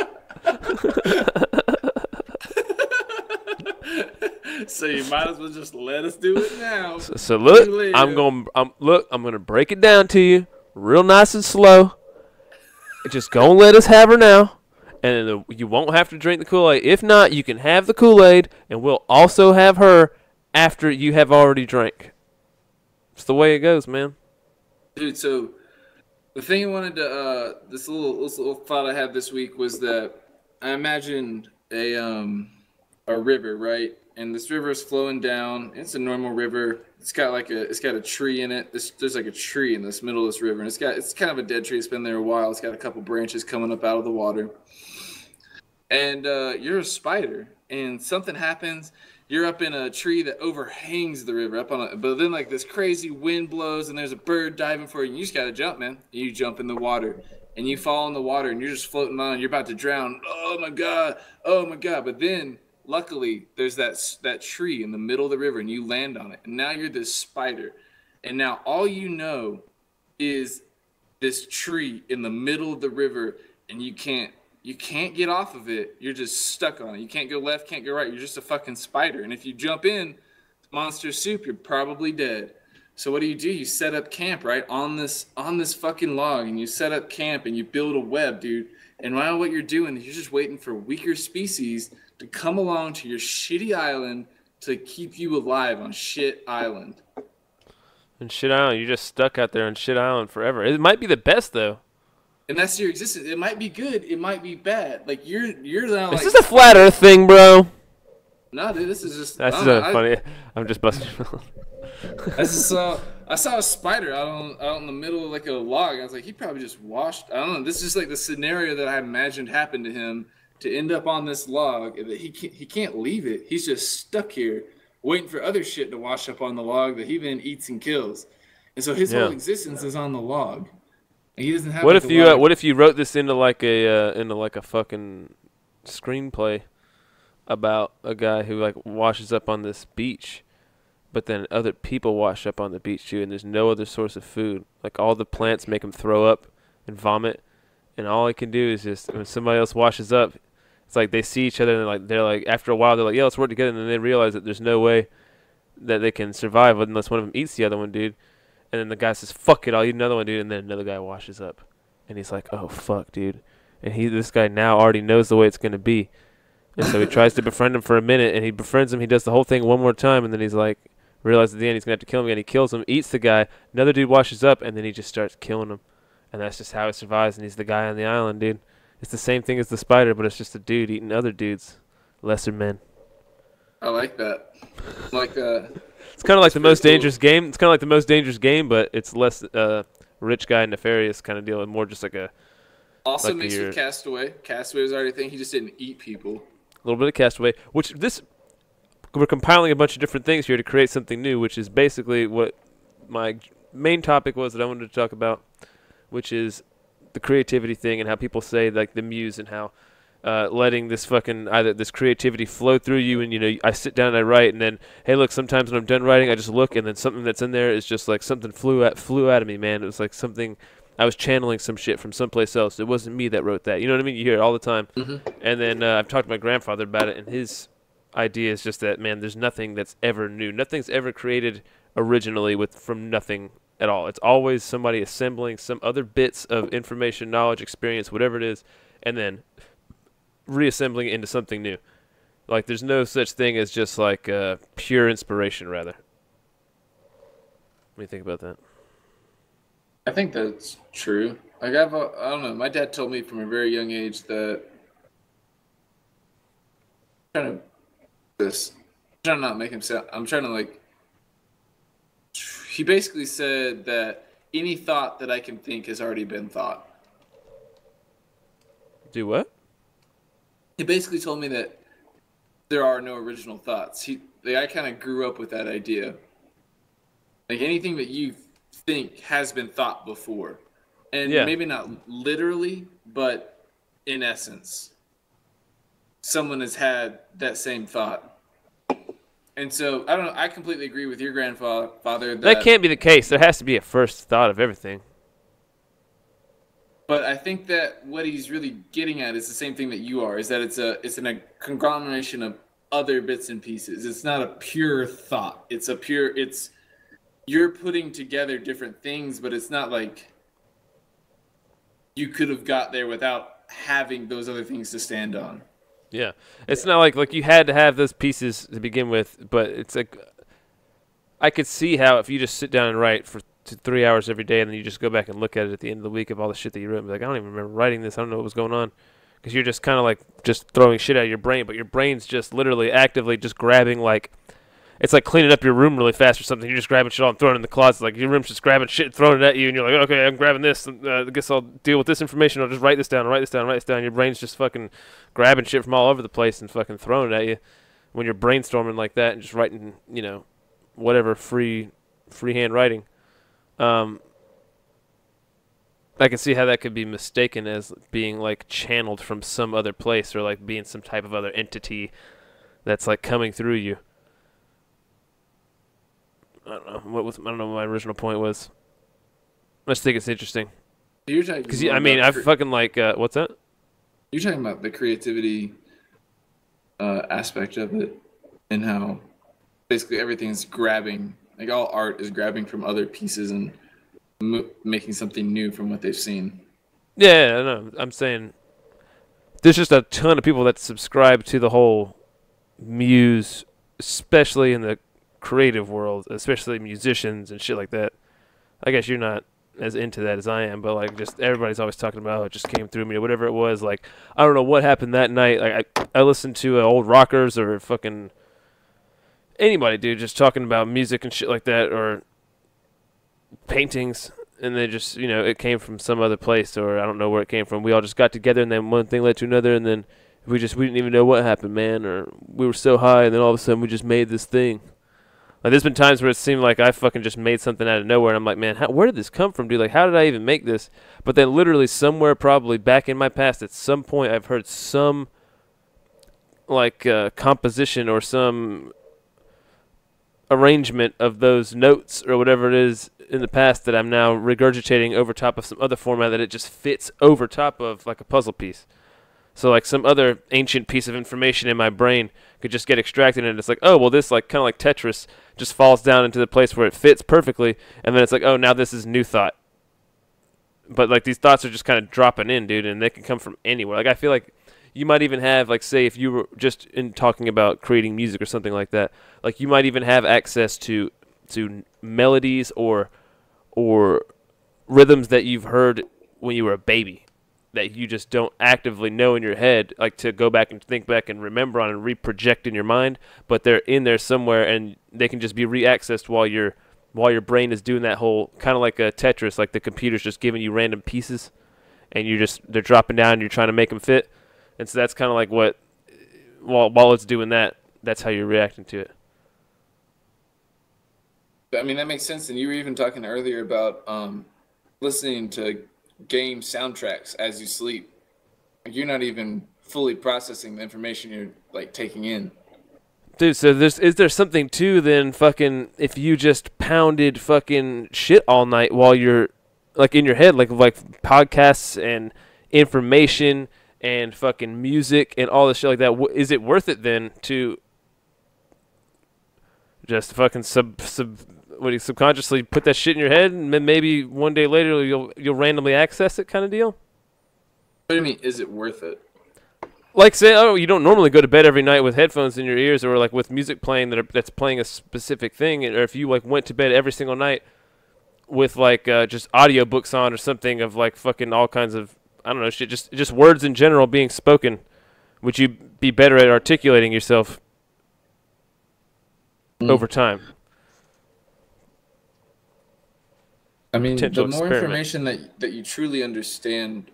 So you might as well just let us do it now. So look, I'm gonna break it down to you, real nice and slow. Just gonna let us have her now, and then you won't have to drink the Kool-Aid. If not, you can have the Kool-Aid, and we'll also have her after you have already drank. It's the way it goes, man. Dude, so the thing I wanted to this little thought I had this week was that I imagined a river, right? And this river is flowing down. It's a normal river. It's got a tree in it. There's like a tree in this middle of this river, and it's kind of a dead tree. It's been there a while. It's got a couple branches coming up out of the water. And you're a spider, and something happens. You're up in a tree that overhangs the river, but then like this crazy wind blows, and there's a bird diving for you. And you just gotta jump, man. And you jump in the water, and you fall in the water, and you're just floating on. You're about to drown. Oh my god! But then, luckily, there's that tree in the middle of the river, and you land on it. And now you're this spider, and now all you know is this tree in the middle of the river, and you can't get off of it. You're just stuck on it. You can't go left, can't go right. You're just a fucking spider. And if you jump in monster soup, you're probably dead. So what do? You set up camp, right, on this fucking log, and you set up camp and you build a web, dude. And while what you're doing is you're just waiting for weaker species to come along to your shitty island to keep you alive on Shit Island. And Shit Island, you're just stuck out there on Shit Island forever. It might be the best though. And that's your existence. It might be good. It might be bad. Like you're now. This is a flat Earth thing, bro. No, dude. This is just. That's funny. I'm just busting. I saw a spider out in the middle of like a log. I was like, he probably just washed. I don't know. This is just like the scenario that I imagined happened to him to end up on this log, and that he can't leave it. He's just stuck here, waiting for other shit to wash up on the log that he then eats and kills. And so his whole existence is on the log. He doesn't have. What like, if a you lot of- what if you wrote this into like a fucking screenplay about a guy who like washes up on this beach, but then other people wash up on the beach too, and there's no other source of food. Like all the plants make him throw up and vomit, and all he can do is just when somebody else washes up, it's like they see each other and they're like after a while they're like, yeah, let's work together, and then they realize that there's no way that they can survive unless one of them eats the other one, dude. And then the guy says, fuck it, I'll eat another one, dude. And then another guy washes up. And he's like, oh, fuck, dude. And this guy now already knows the way it's going to be. And so he tries to befriend him for a minute, and he befriends him. He does the whole thing one more time, and then he's like, realizes at the end he's going to have to kill him again. He kills him, eats the guy. Another dude washes up, and then he just starts killing him. And that's just how he survives, and he's the guy on the island, dude. It's the same thing as the spider, but it's just a dude eating other dudes. Lesser men. I like that. Like It's kind of like the most cool. dangerous game. It's kind of like the most dangerous game, but it's less rich guy nefarious kind of deal, and more just like a also like mixed with Castaway. Castaway was already a thing. He just didn't eat people. little bit of Castaway. Which we're compiling a bunch of different things here to create something new, which is basically what my main topic was that I wanted to talk about, which is the creativity thing and how people say like the muse and how letting this fucking either this creativity flow through you, and you know I sit down and I write, and then hey look, sometimes when I'm done writing I just look, and then something that's in there is just like something flew out of me, man. It was like something I was channeling some shit from someplace else. It wasn't me that wrote that. You know what I mean? You hear it all the time. Mm-hmm. And then I've talked to my grandfather about it, and his idea is just that, man, there's nothing that's ever new. Nothing's ever created originally from nothing at all. It's always somebody assembling some other bits of information, knowledge, experience, whatever it is, and then reassembling it into something new. Like there's no such thing as just like pure inspiration, rather. What do you think about that? I think that's true. Like I don't know. My dad told me from a very young age that I'm trying to not make him sound. I'm trying to like. He basically said that any thought that I can think has already been thought. Do what? He basically told me that there are no original thoughts. I kind of grew up with that idea. Like anything that you think has been thought before, and maybe not literally, but in essence, someone has had that same thought. And so I don't know. I completely agree with your grandfather. That can't be the case. There has to be a first thought of everything. But I think that what he's really getting at is the same thing that you are. Is that it's a conglomeration of other bits and pieces. It's not a pure thought. It's you're putting together different things, but it's not like you could have got there without having those other things to stand on. Yeah, it's not like you had to have those pieces to begin with, but it's like I could see how if you just sit down and write for 3 hours every day, and then you just go back and look at it at the end of the week of all the shit that you wrote, and be like, I don't even remember writing this. I don't know what was going on, because you're just kind of like just throwing shit out of your brain, but your brain's just literally actively just grabbing like. It's like cleaning up your room really fast or something. You're just grabbing shit all and throwing it in the closet. Like your room's just grabbing shit and throwing it at you, and you're like, okay, I'm grabbing this. I guess I'll deal with this information. I'll just write this down, write this down, write this down. Your brain's just fucking grabbing shit from all over the place and fucking throwing it at you. When you're brainstorming like that and just writing, you know, whatever freehand writing, I can see how that could be mistaken as being like channeled from some other place or like being some type of other entity that's like coming through you. I don't know I don't know what my original point was. I just think it's interesting. You're talking because I mean I fucking like what's that? You're talking about the creativity aspect of it, and how basically everything's grabbing, like all art is grabbing from other pieces and making something new from what they've seen. Yeah, I know. I'm saying there's just a ton of people that subscribe to the whole muse, especially in the creative world, especially musicians and shit like that. I guess you're not as into that as I am, but like just everybody's always talking about, oh, it just came through me or whatever it was. Like I don't know what happened that night. Like I listened to old rockers or fucking anybody, dude, just talking about music and shit like that, or paintings, and they just, you know, it came from some other place, or I don't know where it came from. We all just got together, and then one thing led to another, and then we didn't even know what happened, man, or we were so high, and then all of a sudden we just made this thing. Like, there's been times where it seemed like I fucking just made something out of nowhere, and I'm like, man, where did this come from, dude? Like, how did I even make this? But then literally somewhere probably back in my past, at some point, I've heard some, like, composition or some arrangement of those notes or whatever it is in the past that I'm now regurgitating over top of some other format that it just fits over top of, like a puzzle piece. So, like, some other ancient piece of information in my brain could just get extracted, and it's like, oh, well, this, like, kind of like Tetris, just falls down into the place where it fits perfectly, and then it's like, oh, now this is new thought. But, like, these thoughts are just kind of dropping in, dude, and they can come from anywhere. Like, I feel like you might even have, like, say, if you were just in talking about creating music or something like that, like, you might even have access to melodies or rhythms that you've heard when you were a baby, that you just don't actively know in your head, like, to go back and think back and remember on and reproject in your mind, but they're in there somewhere, and they can just be reaccessed while your brain is doing that whole, kind of like a Tetris, like the computer's just giving you random pieces, and they're dropping down, and you're trying to make them fit, and so that's kind of like what, while it's doing that, that's how you're reacting to it. I mean, that makes sense, and you were even talking earlier about listening to game soundtracks as you sleep. Like, you're not even fully processing the information you're, like, taking in. Dude, so is there something to then fucking, if you just pounded fucking shit all night while you're, like, in your head, like podcasts and information and fucking music and all this shit like that, is it worth it then to just fucking subconsciously put that shit in your head, and then maybe one day later you'll randomly access it, kind of deal? What do you mean, is it worth it? Like, say, oh, you don't normally go to bed every night with headphones in your ears, or like with music playing that's playing a specific thing, or if you, like, went to bed every single night with, like, just audiobooks on or something of, like, fucking all kinds of, I don't know, shit, just words in general being spoken, would you be better at articulating yourself over time? I mean, the more experiment. information that you truly understand,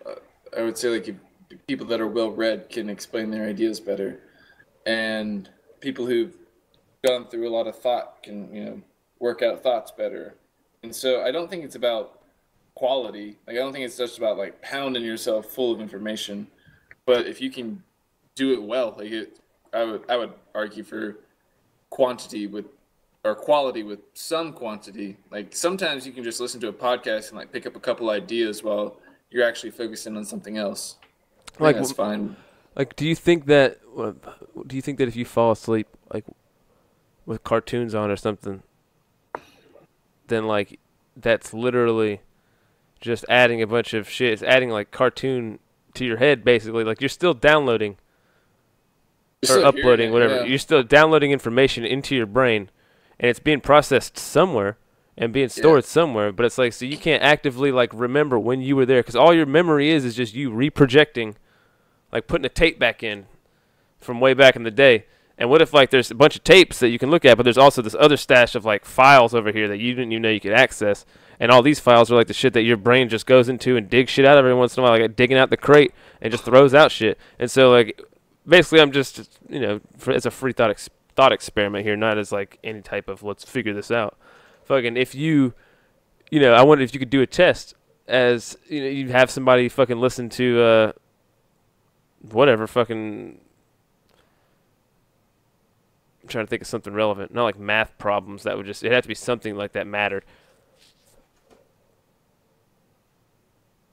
I would say, like, people that are well-read can explain their ideas better, and people who've gone through a lot of thought can, work out thoughts better. And so I don't think it's about quality. Like, I don't think it's just about, like, pounding yourself full of information, but if you can do it well, like, I would argue for quality with some quantity. Like, sometimes you can just listen to a podcast and, like, pick up a couple ideas while you're actually focusing on something else. Like, that's fine. Like, do you think that if you fall asleep, like, with cartoons on or something, then, like, that's literally just adding a bunch of shit? It's adding, like, cartoon to your head, basically. Like, you're still downloading or uploading, whatever. Yeah. You're still downloading information into your brain, and it's being processed somewhere and being stored somewhere. But it's like, so you can't actively, like, remember when you were there, because all your memory is just you reprojecting, like, putting a tape back in from way back in the day. And what if, like, there's a bunch of tapes that you can look at, but there's also this other stash of, like, files over here that you didn't even know you could access, and all these files are, like, the shit that your brain just goes into and digs shit out every once in a while, like digging out the crate and just throws out shit. And so, like, basically I'm just, as a free thought experiment here, not as, like, any type of let's figure this out. Fucking, if I wonder if you could do a test as, you have somebody fucking listen to, whatever, fucking, I'm trying to think of something relevant. Not like math problems. It'd have to be something like that mattered.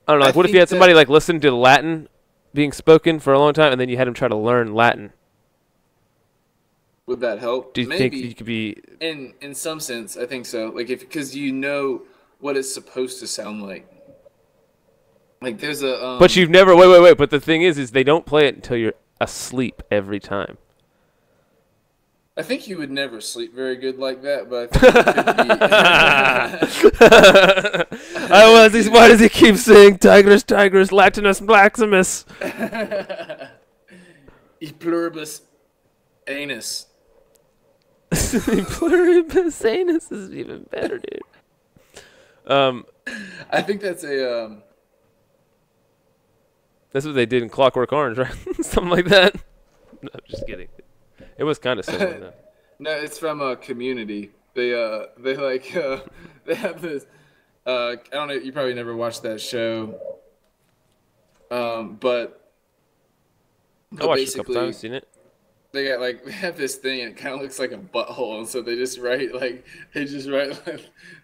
I don't know. Like, what if you had somebody, like, listen to Latin being spoken for a long time, and then you had them try to learn Latin? Would that help? Do you think you could be... In some sense, I think so. Like, because you know what it's supposed to sound like. Like, there's a... But you've never... Wait. But the thing is they don't play it until you're asleep every time. I think you would never sleep very good like that, but I think it could be... Why does he keep saying Tigris, Latinus, Blaximus? E pluribus anus. E pluribus anus is even better, dude. I think that's a... That's what they did in Clockwork Orange, right? Something like that. No, just kidding. It was kind of similar. No, it's from a Community. they like they have this. I don't know. You probably never watched that show. But I watched it a couple times. Seen it. They have this thing and it kind of looks like a butthole, and so they just write like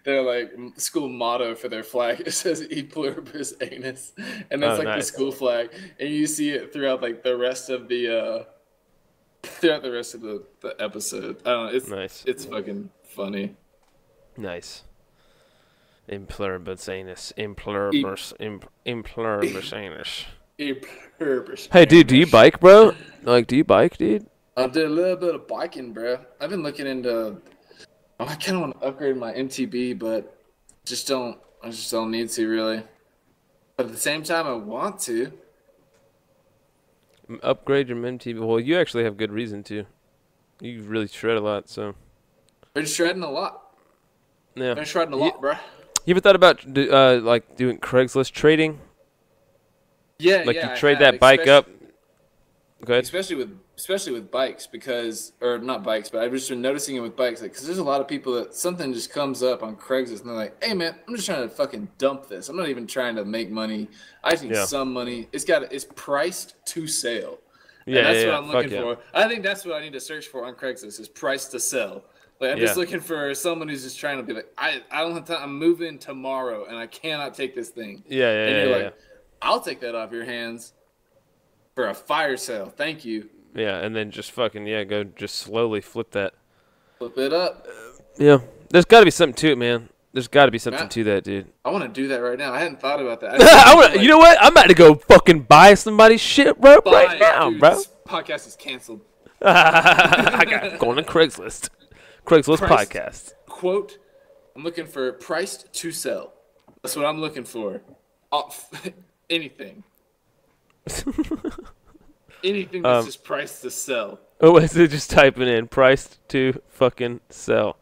their like school motto for their flag. It says "E pluribus anus," and that's the school flag, and you see it throughout like the rest of the episode. I don't know. It's nice. It's fucking funny. Nice. In pluribus anus. In pluribus anus. Hey, dude, do you bike, bro? Like, do you bike, dude? I did a little bit of biking, bro. I've been looking into. I kind of want to upgrade my MTB, but I just don't need to really. But at the same time, I want to. Upgrade your MTB. Well, you actually have good reason to. You really shred a lot, so. Been shredding a lot. Yeah. Been shredding a lot, bro. You ever thought about like doing Craigslist trading? Yeah, like you trade that bike up. Go ahead. Especially with bikes, because or not bikes, but I've just been noticing it with bikes, like because there's a lot of people that something just comes up on Craigslist and they're like, "Hey man, I'm just trying to fucking dump this. I'm not even trying to make money. I just need some money. It's priced to sale." Yeah, and that's what I'm looking for. I think that's what I need to search for on Craigslist is price to sell. Like I'm just looking for someone who's just trying to be like, I don't have time. I'm moving tomorrow and I cannot take this thing. And you're like, I'll take that off your hands for a fire sale. Thank you. Yeah, and then just fucking go just slowly flip that. Flip it up. Yeah, there's got to be something to it, man. There's got to be something to that, dude. I want to do that right now. I hadn't thought about that. You know what? I'm about to go fucking buy somebody's shit, bro, right now, dude, bro. This podcast is canceled. I got going to Craigslist. Craigslist podcast. Quote, I'm looking for priced to sell. That's what I'm looking for. Anything. Anything that's just priced to sell. Oh, is it just typing in priced to fucking sell?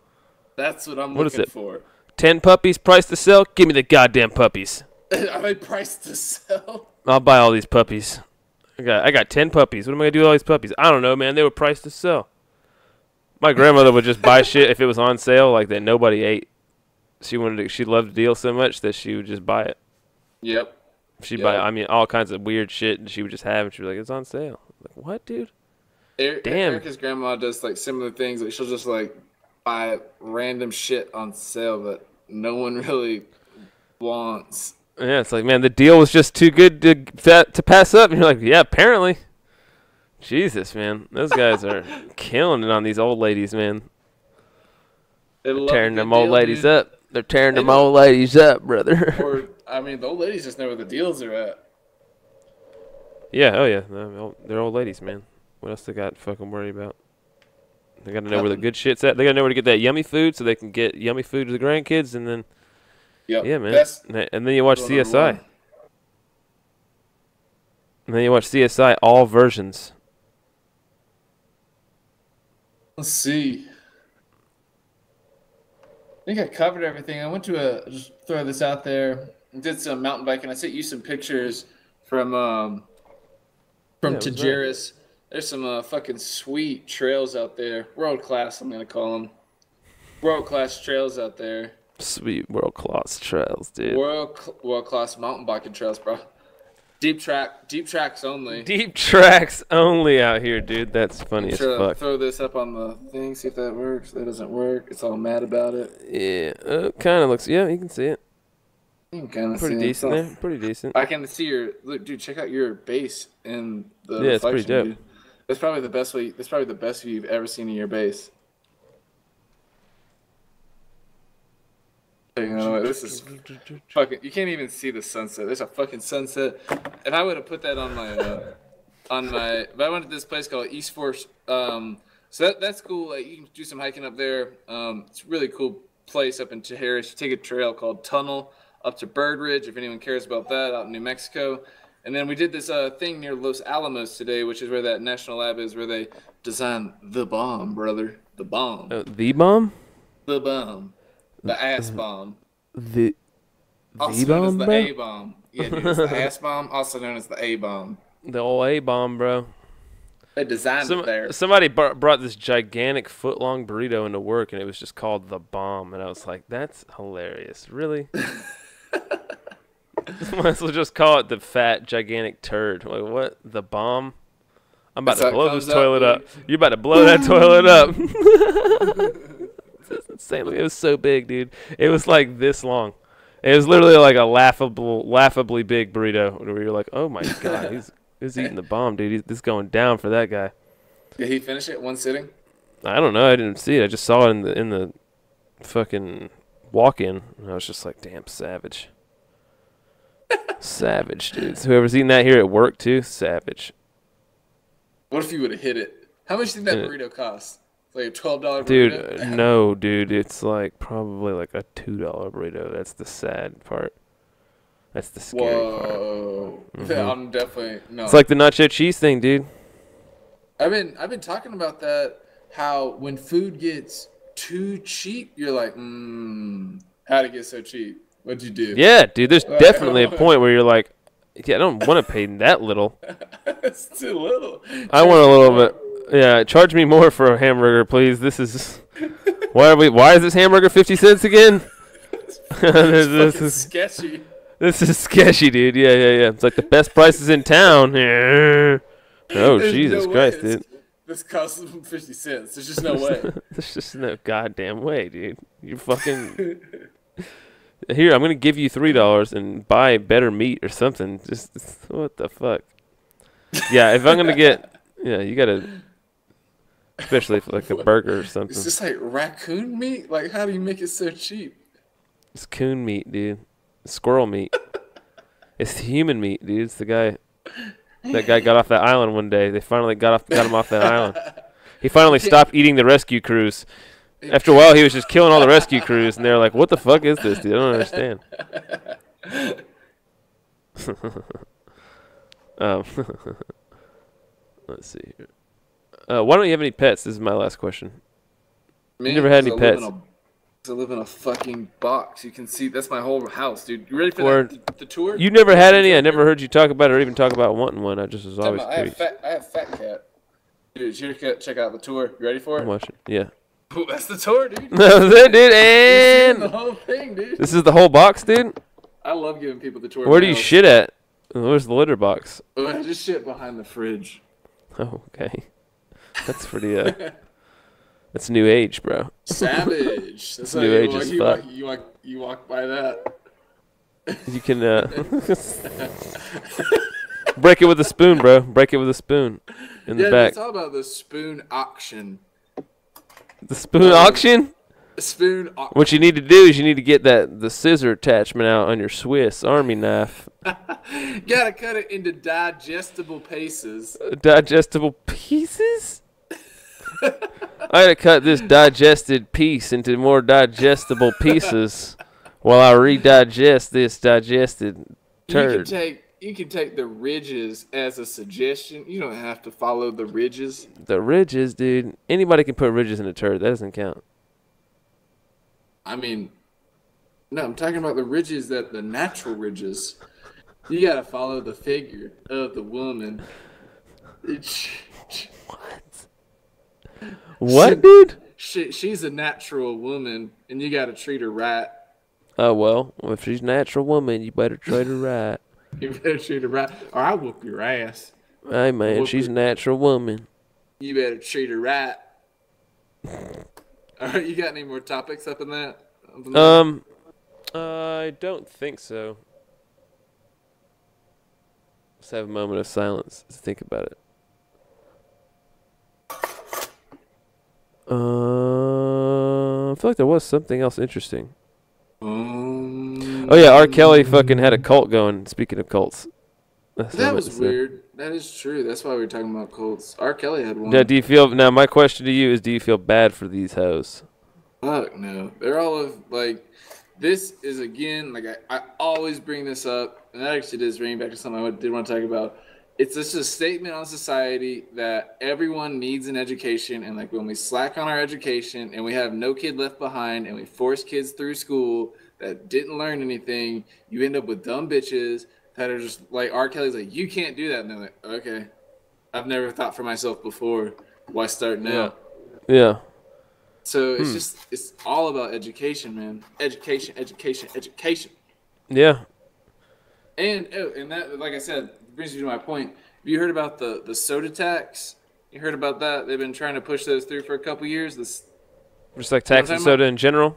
That's what I'm looking for. 10 puppies priced to sell? Give me the goddamn puppies. Are they priced to sell? I'll buy all these puppies. I got 10 puppies. What am I going to do with all these puppies? I don't know, man. They were priced to sell. My grandmother would just buy shit if it was on sale, like that nobody ate. She loved the deal so much that she would just buy it. Yep. She'd buy, all kinds of weird shit, and she would just have it. She'd be like, it's on sale. I'm like, what, dude? Damn. Erica's grandma does, like, similar things. Like, she'll just, like, buy random shit on sale that no one really wants. Yeah, it's like, man, the deal was just too good to pass up. And you're like, yeah, apparently. Jesus, man. Those guys are killing it on these old ladies, man. They're tearing them old ladies up. They're tearing them old ladies up, brother. Or, I mean, the old ladies just know where the deals are at. Yeah, oh yeah. They're old ladies, man. What else they got to fucking worry about? They got to know where the good shit's at. They got to know where to get that yummy food so they can get yummy food to the grandkids, and then, yeah, man. And then you watch CSI. And then you watch CSI, all versions. Let's see. I think I covered everything. I went to just throw this out there. Did some mountain biking. I sent you some pictures from Tijeras. There's some fucking sweet trails out there. World class, I'm gonna call them. World class trails out there. Sweet world class trails, dude. World class mountain biking trails, bro. Deep tracks only. Deep tracks only out here, dude. That's funny as fuck. Throw this up on the thing, see if that works. That doesn't work. It's all mad about it. Yeah, kind of looks. Yeah, you can see it. You can kind of see pretty decent it. there. Pretty decent. I can see your look, dude. Check out your base in the reflection. It's pretty dope. Dude. That's probably the best way. That's probably the best view you've ever seen in your base. You know, this is fucking. You can't even see the sunset. There's a fucking sunset. If I would have put that on my, if I went to this place called East Force, so that's cool. Like, you can do some hiking up there. It's a really cool place up in Tijeras. You take a trail called Tunnel up to Bird Ridge, if anyone cares about that, out in New Mexico. And then we did this thing near Los Alamos today, which is where that national lab is, where they designed the bomb, brother. The bomb. The bomb? The bomb. The ass bomb. Also known as the A bomb. Yeah, dude, it's the ass bomb, also known as the A bomb. The old A bomb, bro. They designed it there. Somebody brought this gigantic foot-long burrito into work, and it was just called the Bomb. And I was like, that's hilarious. Really? Might as well just call it the fat, gigantic turd. Like, what? The Bomb? I'm about to blow this toilet up. You're about to blow that toilet up. It's insane. It was so big, dude. It was like this long. It was literally like a laughably big burrito where you're like, oh, my God, he's eating the Bomb, dude. This is going down for that guy. Did he finish it one sitting? I don't know. I didn't see it. I just saw it in the fucking walk-in, and I was just like, damn, savage. Savage, dude. So whoever's eating that here at work, too, savage. What if you would have hit it? How much did that burrito cost? Like a $12 burrito? Dude, no, dude. It's like probably like a $2 burrito. That's the sad part. That's the scary part. Whoa. I'm definitely no. It's like the nacho cheese thing, dude. I've been talking about that. How when food gets too cheap, you're like, how'd it get so cheap? What'd you do? Yeah, dude. There's definitely a point where you're like, yeah, I don't want to pay that little. It's too little. I want a little bit. Yeah, charge me more for a hamburger, please. This is why is this hamburger 50 cents again? this is sketchy. This is sketchy, dude. Yeah. It's like the best prices in town. Oh, There's Jesus no Christ, way dude. This costs them 50 cents. There's just no way. There's just no goddamn way, dude. You fucking here. I'm gonna give you $3 and buy better meat or something. Just what the fuck? Yeah, if I'm gonna get, you gotta, especially for like a burger or something. Is this like raccoon meat? Like, how do you make it so cheap? It's coon meat, dude. Squirrel meat. It's human meat, dude. It's the guy. That guy got off that island one day. They finally got him off that island. He finally stopped eating the rescue crews. After a while, he was just killing all the rescue crews, and they're like, "What the fuck is this, dude? I don't understand." Let's see here. Why don't you have any pets? This is my last question. Man, you never had any pets? I live in a fucking box. You can see that's my whole house, dude. You ready for the tour? You never had any? I never heard you talk about it or even talk about wanting one. I just was always curious. I have fat cat. Dude, you should check out the tour. You ready for it? I'm watching. Yeah. Ooh, that's the tour, dude. That was it, dude. And the whole thing, dude. This is the whole box, dude? I love giving people the tour. Where do you shit at? Where's the litter box? Oh, I just shit behind the fridge. Oh, okay. That's pretty, that's new age, bro. Savage. That's new age as fuck. You walk by that. You can, break it with a spoon, bro. Break it with a spoon in the back. It's all about the spoon auction. The spoon auction? Spoon auction. What you need to do is you need to get the scissor attachment out on your Swiss Army knife. Gotta cut it into digestible pieces. Digestible pieces? I gotta cut this digested piece into more digestible pieces while I redigest this digested turd. You can take the ridges as a suggestion. You don't have to follow the ridges. The ridges, dude. Anybody can put ridges in a turd. That doesn't count. I mean, no, I'm talking about the ridges, the natural ridges. You gotta follow the figure of the woman. What, dude? She's a natural woman, and you gotta treat her right. Oh, well, if she's a natural woman, you better treat her right. You better treat her right, or I'll whoop your ass. Hey, man, she's a natural woman. You better treat her right. All right, you got any more topics up in that? I don't think so. Let's have a moment of silence to think about it. I feel like there was something else interesting. Oh yeah, R. Kelly fucking had a cult going. Speaking of cults, that was weird. That is true. That's why we were talking about cults. R. Kelly had one. Now, now my question to you is, do you feel bad for these hoes? Fuck no. They're all of like. This is again like I always bring this up, and that actually does bring back to something I did want to talk about. It's just a statement on society that everyone needs an education, and like when we slack on our education and we have no kid left behind and we force kids through school that didn't learn anything, you end up with dumb bitches that are just like R. Kelly's like, you can't do that, and they're like, okay, I've never thought for myself before. Why start now? Yeah. So it's all about education, man. Education. Yeah. And that, like I said, brings me to my point. Have you heard about the soda tax? You heard about that? They've been trying to push those through for a couple years. Just like taxing soda in general,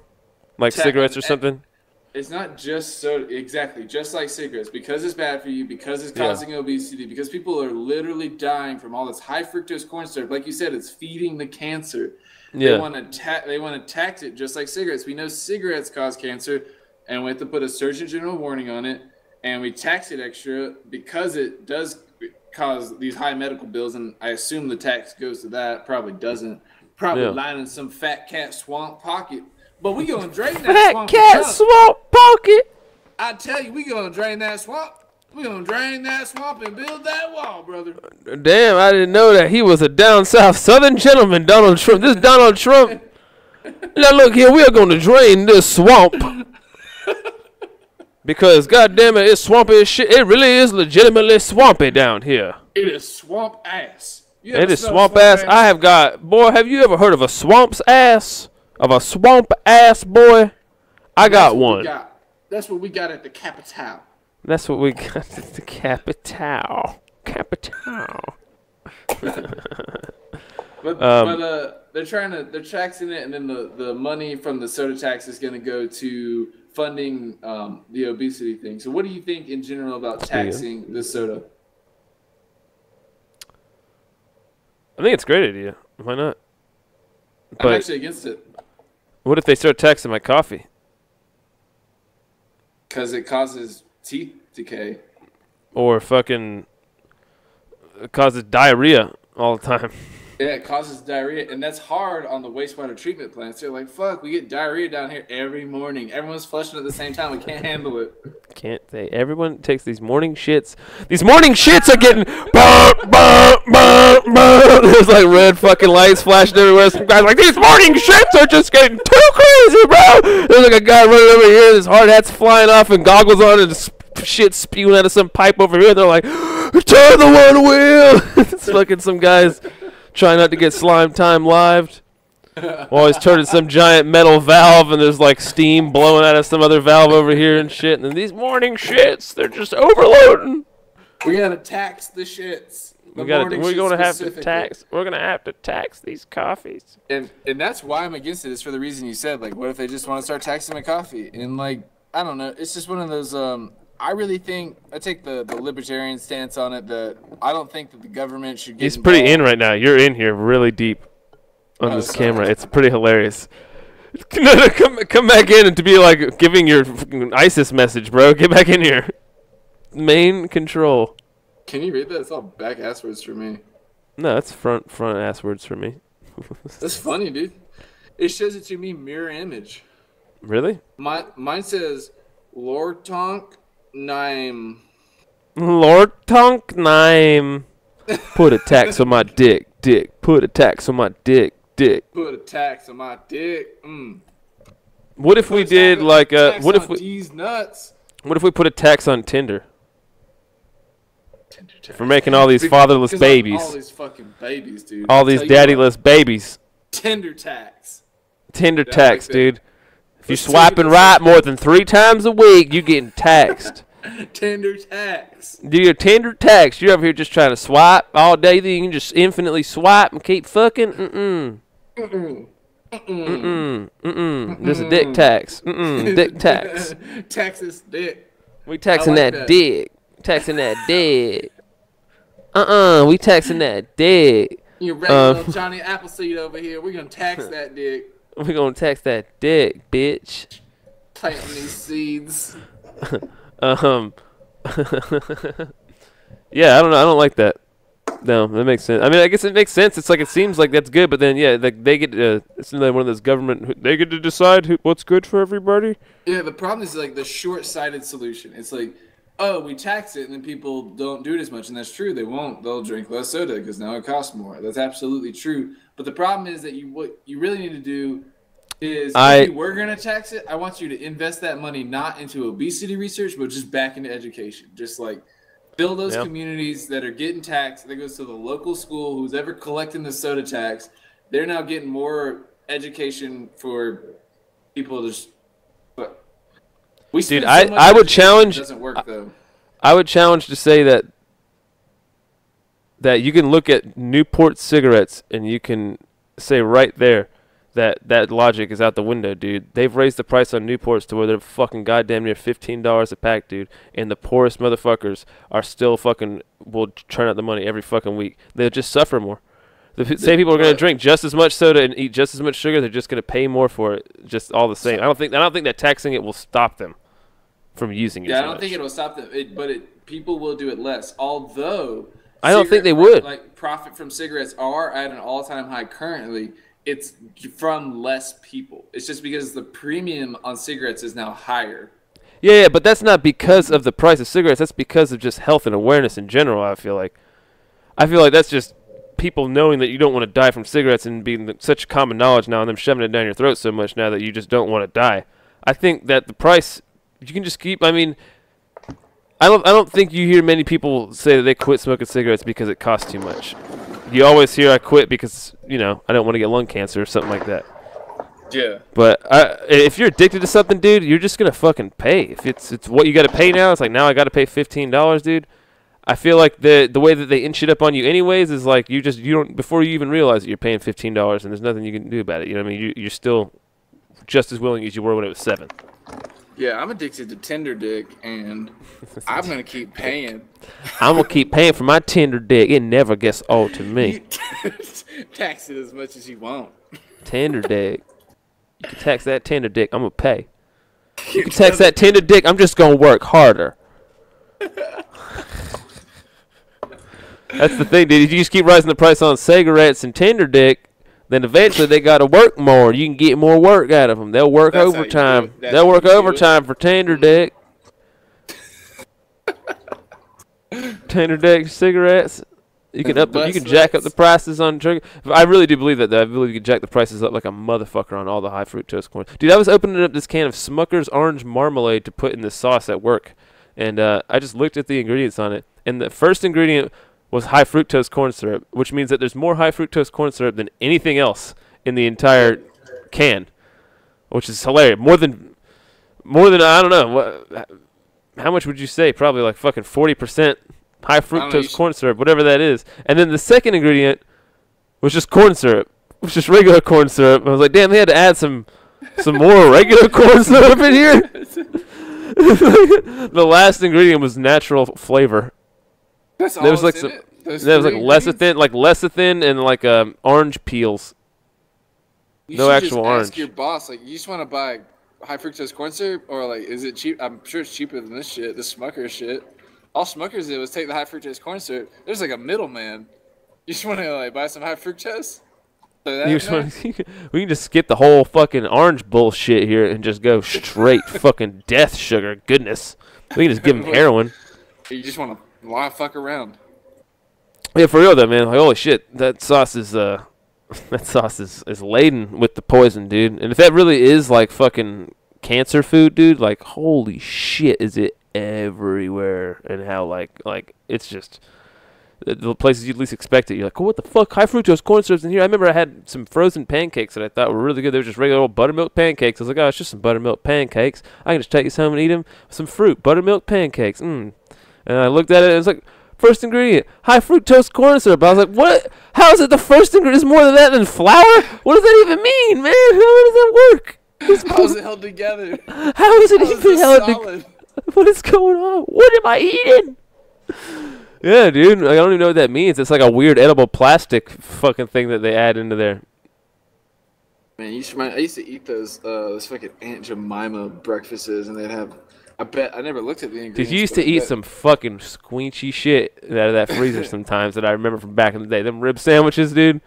like cigarettes or something. It's not just soda, exactly, just like cigarettes, because it's bad for you, because it's causing obesity, because people are literally dying from all this high fructose corn syrup. Like you said, it's feeding the cancer. Yeah. They want to tax it just like cigarettes. We know cigarettes cause cancer, and we have to put a Surgeon General warning on it, and we tax it extra because it does cause these high medical bills, and I assume the tax goes to that. Probably doesn't. Probably lining some fat cat swamp pocket. But we gonna drain that swamp. Fat cat swamp pocket. I tell you, we gonna drain that swamp. We gonna drain that swamp and build that wall, brother. Damn, I didn't know that he was a down south southern gentleman, Donald Trump. This Donald Trump. Now look here, we are gonna drain this swamp. Because goddamn it, it's swampy as shit. It really is legitimately swampy down here. It is swamp ass. It is swamp ass. I have got, boy, have you ever heard of a swamp's ass? Of a swamp ass, boy? I got one. That's what we got at the Capital. That's what we got at the Capital. Capital. But they're taxing it, and then the money from the soda tax is going to go to funding the obesity thing. So what do you think in general about taxing the soda? I think it's a great idea. Why not? I'm actually against it. What if they start taxing my coffee? Because it causes teeth decay. Or fucking it causes diarrhea all the time. Yeah, it causes diarrhea, and that's hard on the wastewater treatment plants. They're like, fuck, we get diarrhea down here every morning. Everyone's flushing at the same time. We can't handle it. Can't they? Everyone takes these morning shits. These morning shits are getting... There's like red fucking lights flashing everywhere. Some guys like, these morning shits are just getting too crazy, bro. There's like a guy running over here. His hard hat's flying off and goggles on and shit spewing out of some pipe over here. They're like, turn the one wheel. It's fucking some guys... trying not to get slime time lived. While he's turning some giant metal valve and there's like steam blowing out of some other valve over here and shit. And then these morning shits, they're just overloading. We gotta tax the shits. We're gonna have to tax these coffees. And that's why I'm against it. Is for the reason you said. Like, what if they just want to start taxing my coffee? And like, I don't know. It's just one of those. I really think I take the libertarian stance on it. That I don't think that the government should get. He's pretty in right now. You're in here really deep on this camera. It's pretty hilarious. Come back in and to be like giving your ISIS message, bro. Get back in here. Main control. Can you read that? It's all back ass words for me. No, that's front ass words for me. That's funny, dude. It shows it to me mirror image. Really? Mine says Lord Tonk. Name. Lord Tonk Name. Put a tax on my dick. Put a tax on my dick. Put a tax on my dick. What if we did like what if we these nuts? What if we put a tax on Tinder? For making all these fatherless babies. All these fucking babies, dude. All these daddyless babies. Tinder tax. Tinder tax, dude. If you're swiping right more than 3 times a week, you're getting taxed. Tinder tax. Do your Tinder tax. You're over here just trying to swipe all day. Then you can just infinitely swipe and keep fucking. There's a dick tax. Dick tax. Texas dick. We taxing that dick. Taxing that dick. We taxing that dick. You regular Johnny Appleseed over here. We're gonna tax that dick. We're gonna tax that dick, bitch. Planting these seeds. Yeah, I don't know. I don't like that. No, that makes sense. I mean, I guess it makes sense. It's like it seems like that's good, but then yeah, like they get it's like one of those government. They get to decide what's good for everybody. Yeah, the problem is like the short-sighted solution. It's like, oh, we tax it, and then people don't do it as much, and that's true. They won't. They'll drink less soda because now it costs more. That's absolutely true. But the problem is that what you really need to do is if you were going to tax it, I want you to invest that money not into obesity research, but just back into education. Just like build those communities that are getting taxed. That goes to the local school. Who's ever collecting the soda tax, they're now getting more education for people to. But we Dude, spend so much I would education, challenge. it doesn't work though. I would challenge to say that you can look at Newport cigarettes and you can say right there that logic is out the window, dude. They've raised the price on Newports to where they're fucking goddamn near $15 a pack, dude. And the poorest motherfuckers are still fucking will turn out the money every fucking week. They'll just suffer more. The same people are going to drink just as much soda and eat just as much sugar. They're just going to pay more for it, just all the same. I don't think that taxing it will stop them from using it. Yeah, I don't think it will stop them, but people will do it less. Although I don't think they would. Like profit from cigarettes are at an all-time high currently. It's from less people. It's just because the premium on cigarettes is now higher. Yeah, but that's not because of the price of cigarettes. That's because of just health and awareness in general. I feel like that's just people knowing that you don't want to die from cigarettes and being such common knowledge now, and them shoving it down your throat so much now that you just don't want to die. I think that the price you can just keep. I mean, I don't think you hear many people say that they quit smoking cigarettes because it costs too much. You always hear I quit because, I don't want to get lung cancer or something like that. Yeah. But if you're addicted to something, dude, you're just going to fucking pay. If it's what you got to pay now, it's like now I got to pay $15, dude. I feel like the way that they inch it up on you anyways is like you don't before you even realize that you're paying $15 and there's nothing you can do about it. You know what I mean? You're still just as willing as you were when it was $7. Yeah, I'm addicted to Tinder dick, and I'm going to keep paying. I'm going to keep paying for my Tinder dick. It never gets old to me. Tax it as much as you want. Tinder dick. You can tax that Tinder dick. I'm going to pay. You can tax that Tinder dick. I'm just going to work harder. That's the thing, dude. If you just keep rising the price on cigarettes and Tinder dick, then eventually they got to work more. You can get more work out of them. They'll work overtime. They'll work overtime for Tinder dick. Tinder dick cigarettes. You can jack up the prices on sugar. I really do believe that, though. I believe you can jack the prices up like a motherfucker on all the high fructose corn. Dude, I was opening up this can of Smucker's orange marmalade to put in this sauce at work, and I just looked at the ingredients on it, and the first ingredient was high fructose corn syrup, which means that there's more high fructose corn syrup than anything else in the entire can, which is hilarious. More than I don't know. How much would you say? Probably like fucking 40% high fructose corn syrup, whatever that is. And then the second ingredient was just corn syrup, which is regular corn syrup. I was like, damn, they had to add some more regular corn syrup in here. The last ingredient was natural flavor. That's all there was like in some, it? there was like lecithin, and like orange peels. No actual orange. Ask your boss, like, you just want to buy high fructose corn syrup, or like, is it cheap? I'm sure it's cheaper than this shit, this Smucker's shit. All Smucker's did was take the high fructose corn syrup. There's like a middleman. You just want to like buy some high fructose? We can just skip the whole fucking orange bullshit here and just go straight fucking death sugar. Goodness, we can just give them heroin. You just want to. Why fuck around? Yeah, for real though, man. Like, holy shit, that sauce is laden with the poison, dude. And if that really is like fucking cancer food, dude, like holy shit, is it everywhere? And how like it's just the places you'd least expect it. You're like, oh, what the fuck? High fructose corn syrup's in here. I remember I had some frozen pancakes that I thought were really good. They were just regular old buttermilk pancakes. I was like, oh, it's just some buttermilk pancakes. I can just take this home and eat them. Some fruit, buttermilk pancakes. And I looked at it, and it was like, first ingredient, high fructose corn syrup. I was like, what? How is it the first ingredient is more than that than flour? What does that even mean, man? How does that work? How is it held together? How is it even held together? What is going on? What am I eating? Yeah, dude, I don't even know what that means. It's like a weird edible plastic fucking thing that they add into there. Man, I used to eat those fucking Aunt Jemima breakfasts, and they'd have. I bet I never looked at the ingredients. Dude, you used to eat some fucking squenchy shit out of that freezer sometimes that I remember from back in the day. Them rib sandwiches, dude.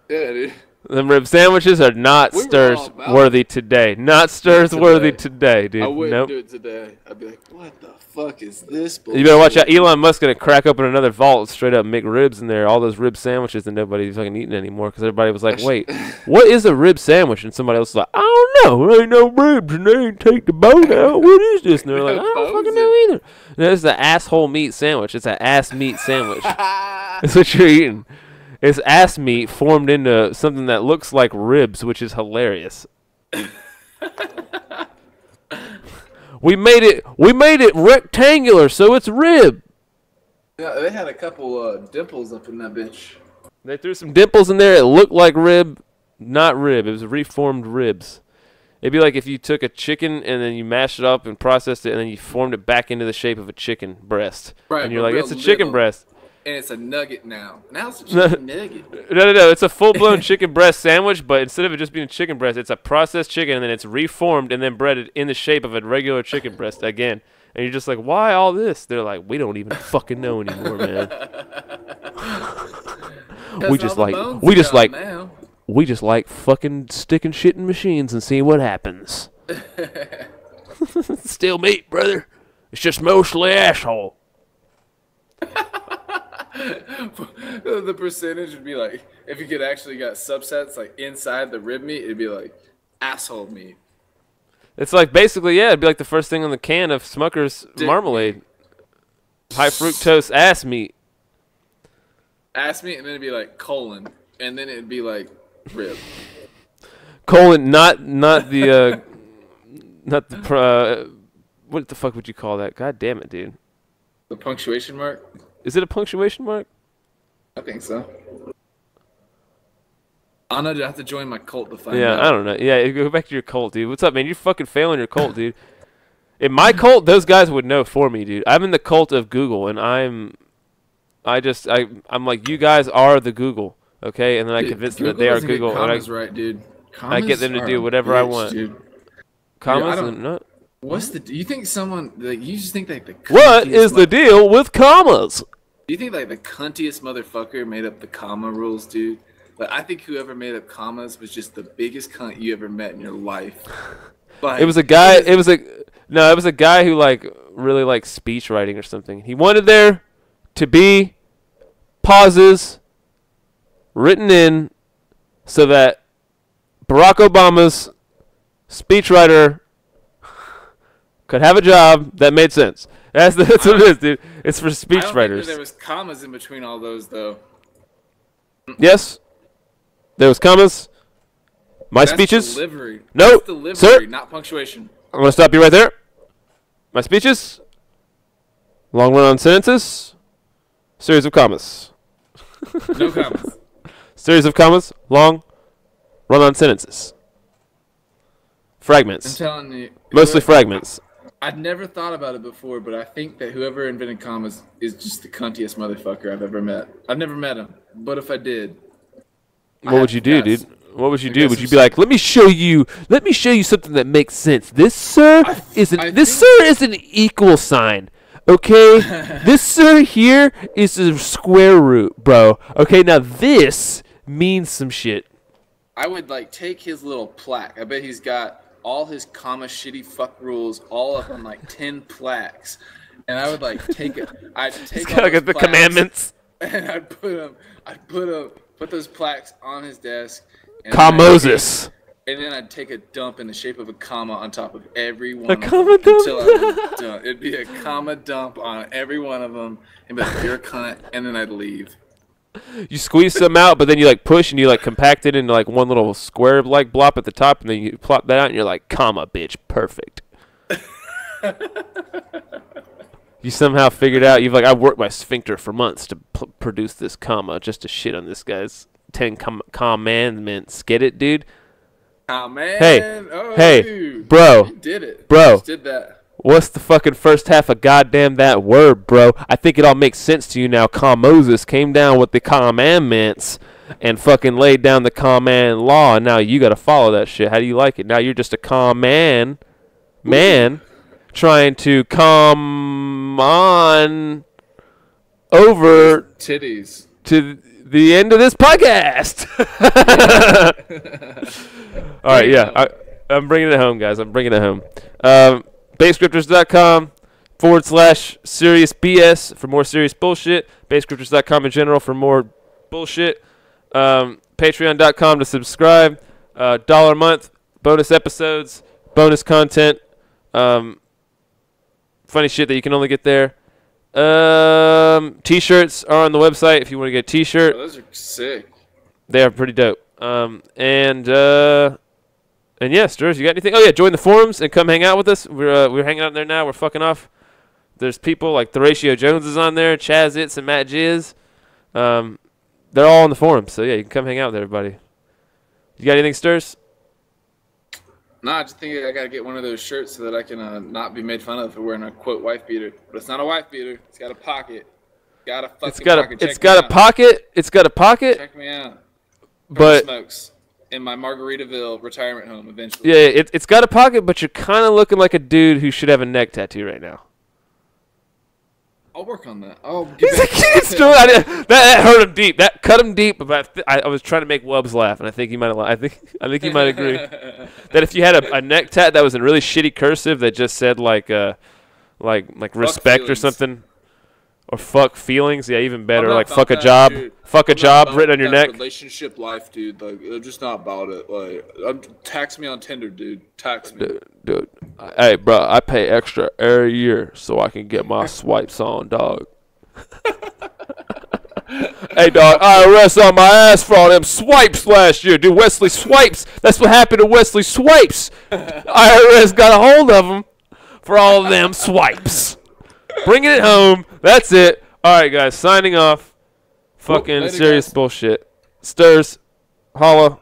Yeah, dude. Them rib sandwiches are not stirs worthy today. Not stirs worthy today, dude. I wouldn't do it today. I'd be like, what the fuck is this bullshit? You better watch out. Elon Musk's going to crack open another vault, straight up McRibs in there. All those rib sandwiches that nobody's fucking eating anymore because everybody was like, wait, what is a rib sandwich? And somebody else was like, I don't no, there ain't no ribs, and they ain't take the bone out. What is this? And they're like, I don't fucking know either. And that's the asshole meat sandwich. It's an ass meat sandwich. That's what you're eating. It's ass meat formed into something that looks like ribs, which is hilarious. We made it rectangular, so it's rib. Yeah, they had a couple dimples up in that bitch. They threw some dimples in there. It looked like rib, not rib. It was reformed ribs. It'd be like if you took a chicken and then you mashed it up and processed it, and then you formed it back into the shape of a chicken breast. Right, and you're like, it's a chicken breast. And it's a nugget now. Now it's a chicken nugget. No. It's a full-blown chicken breast sandwich, but instead of it just being a chicken breast, it's a processed chicken, and then it's reformed and then breaded in the shape of a regular chicken breast again. And you're just like, why all this? They're like, we don't even fucking know anymore, man. we just like fucking sticking shit in machines and seeing what happens. Still meat, brother. It's just mostly asshole. The percentage would be like, if you could actually got subsets like inside the rib meat, it'd be like asshole meat. It's like basically, yeah, it'd be like the first thing on the can of Smucker's marmalade. High fructose ass meat. Ass meat, and then it'd be like colon, and then it'd be like rib. Colon, not the what the fuck would you call that? God damn it, dude. The punctuation mark? Is it a punctuation mark? I think so. I don't know, dude. I have to join my cult to find out. Yeah, I don't know. Yeah, go back to your cult, dude. What's up, man? You're fucking failing your cult, dude. In my cult, those guys would know for me, dude. I'm in the cult of Google, and I'm like, you guys are the Google, okay? And then I convince them that they are Google. Commas right, dude. I get them to do whatever I want. Dude. Commas Dude, and not. What's the? Do you think someone like you just think like the? What is the deal with commas? Do you think like the cuntiest motherfucker made up the comma rules, dude? Like I think whoever made up commas was just the biggest cunt you ever met in your life. Like, it was a guy. It was a guy who like really liked speech writing or something. He wanted there to be pauses written in so that Barack Obama's speechwriter could have a job that made sense. That's what it is, dude. It's for speech writers. There was commas in between all those, though. Yes, there was commas. My That's speeches. Delivery. No, That's delivery, sir. not punctuation. I'm gonna stop you right there. My speeches. Long run-on sentences. Series of commas. No commas. Series of commas. Long run-on sentences. Fragments. I'm telling you. Mostly fragments. I'd never thought about it before, but I think that whoever invented commas is just the cuntiest motherfucker I've ever met. I've never met him, but if I did, What would you do, dude? What would you do? Would you be like, let me show you something that makes sense. This, sir, is an equal sign. Okay? This, sir, here is a square root, bro. Okay, now this means some shit. I would like take his little plaque. I bet he's got all his comma shitty fuck rules all up on like 10 plaques, and I would like take it. I'd take all like the commandments, and I'd put those plaques on his desk. Moses. And then I'd take a dump in the shape of a comma on top of every one. A comma dump. Until I was done. It'd be a comma dump on every one of them, and be like, "You're a cunt," and then I'd leave. You squeeze some out, but then you like push and you like compact it into like one little square like blop at the top, and then you plop that out, and you're like, "Comma, bitch, perfect." You somehow figured out. You've like, I worked my sphincter for months to produce this comma just to shit on this guy's 10 commandments. Get it, dude? Oh man! Hey, dude. Bro! You did it, bro! You just did that. What's the fucking first half of goddamn that word, bro? I think it all makes sense to you now. Moses came down with the commandments and fucking laid down the command law, and now you got to follow that shit. How do you like it? Now you're just a man trying to come on over titties to the end of this podcast. All right, yeah. I'm bringing it home, guys. I'm bringing it home. BaseScripters.com/serious BS for more serious bullshit. BaseScripters.com in general for more bullshit. Patreon.com to subscribe. $1 a month bonus episodes, bonus content, funny shit that you can only get there. T-shirts are on the website if you want to get a T-shirt. Oh, those are sick. They are pretty dope. And yeah, Sturs, you got anything? Oh yeah, join the forums and come hang out with us. We're hanging out there now. We're fucking off. There's people like Horatio Jones is on there, Chaz Itz and Matt Jizz. They're all on the forums, so yeah, you can come hang out with everybody. You got anything, Sturs? No, I just think I gotta get one of those shirts so that I can not be made fun of for wearing a quote wife beater. But it's not a wife beater. It's got a pocket. Got a fucking pocket. It's got a pocket. It's got a pocket. Check me out. But smokes in my Margaritaville retirement home eventually. Yeah, it's got a pocket, but you're kind of looking like a dude who should have a neck tattoo right now. I'll work on that. Oh, He's a kid story. That hurt him deep. That cut him deep. But I was trying to make Wubbs laugh, and I think he might have. I think he might agree that if you had a neck tat that was in really shitty cursive that just said like respect or something, or fuck feelings, yeah, even better. Like fuck a job, fuck a job written on your neck. Relationship life, dude. Like I'm just not about it. Like tax me on Tinder, dude. Tax me, dude. Hey, bro, I pay extra every year so I can get my swipes on, dog. Hey, dog, IRS on my ass for all them swipes last year. Dude, Wesley Swipes. That's what happened to Wesley Swipes. IRS got a hold of him for all of them swipes. Bringing it home. That's it. All right, guys, signing off. Fucking serious bullshit. Sturs, holla.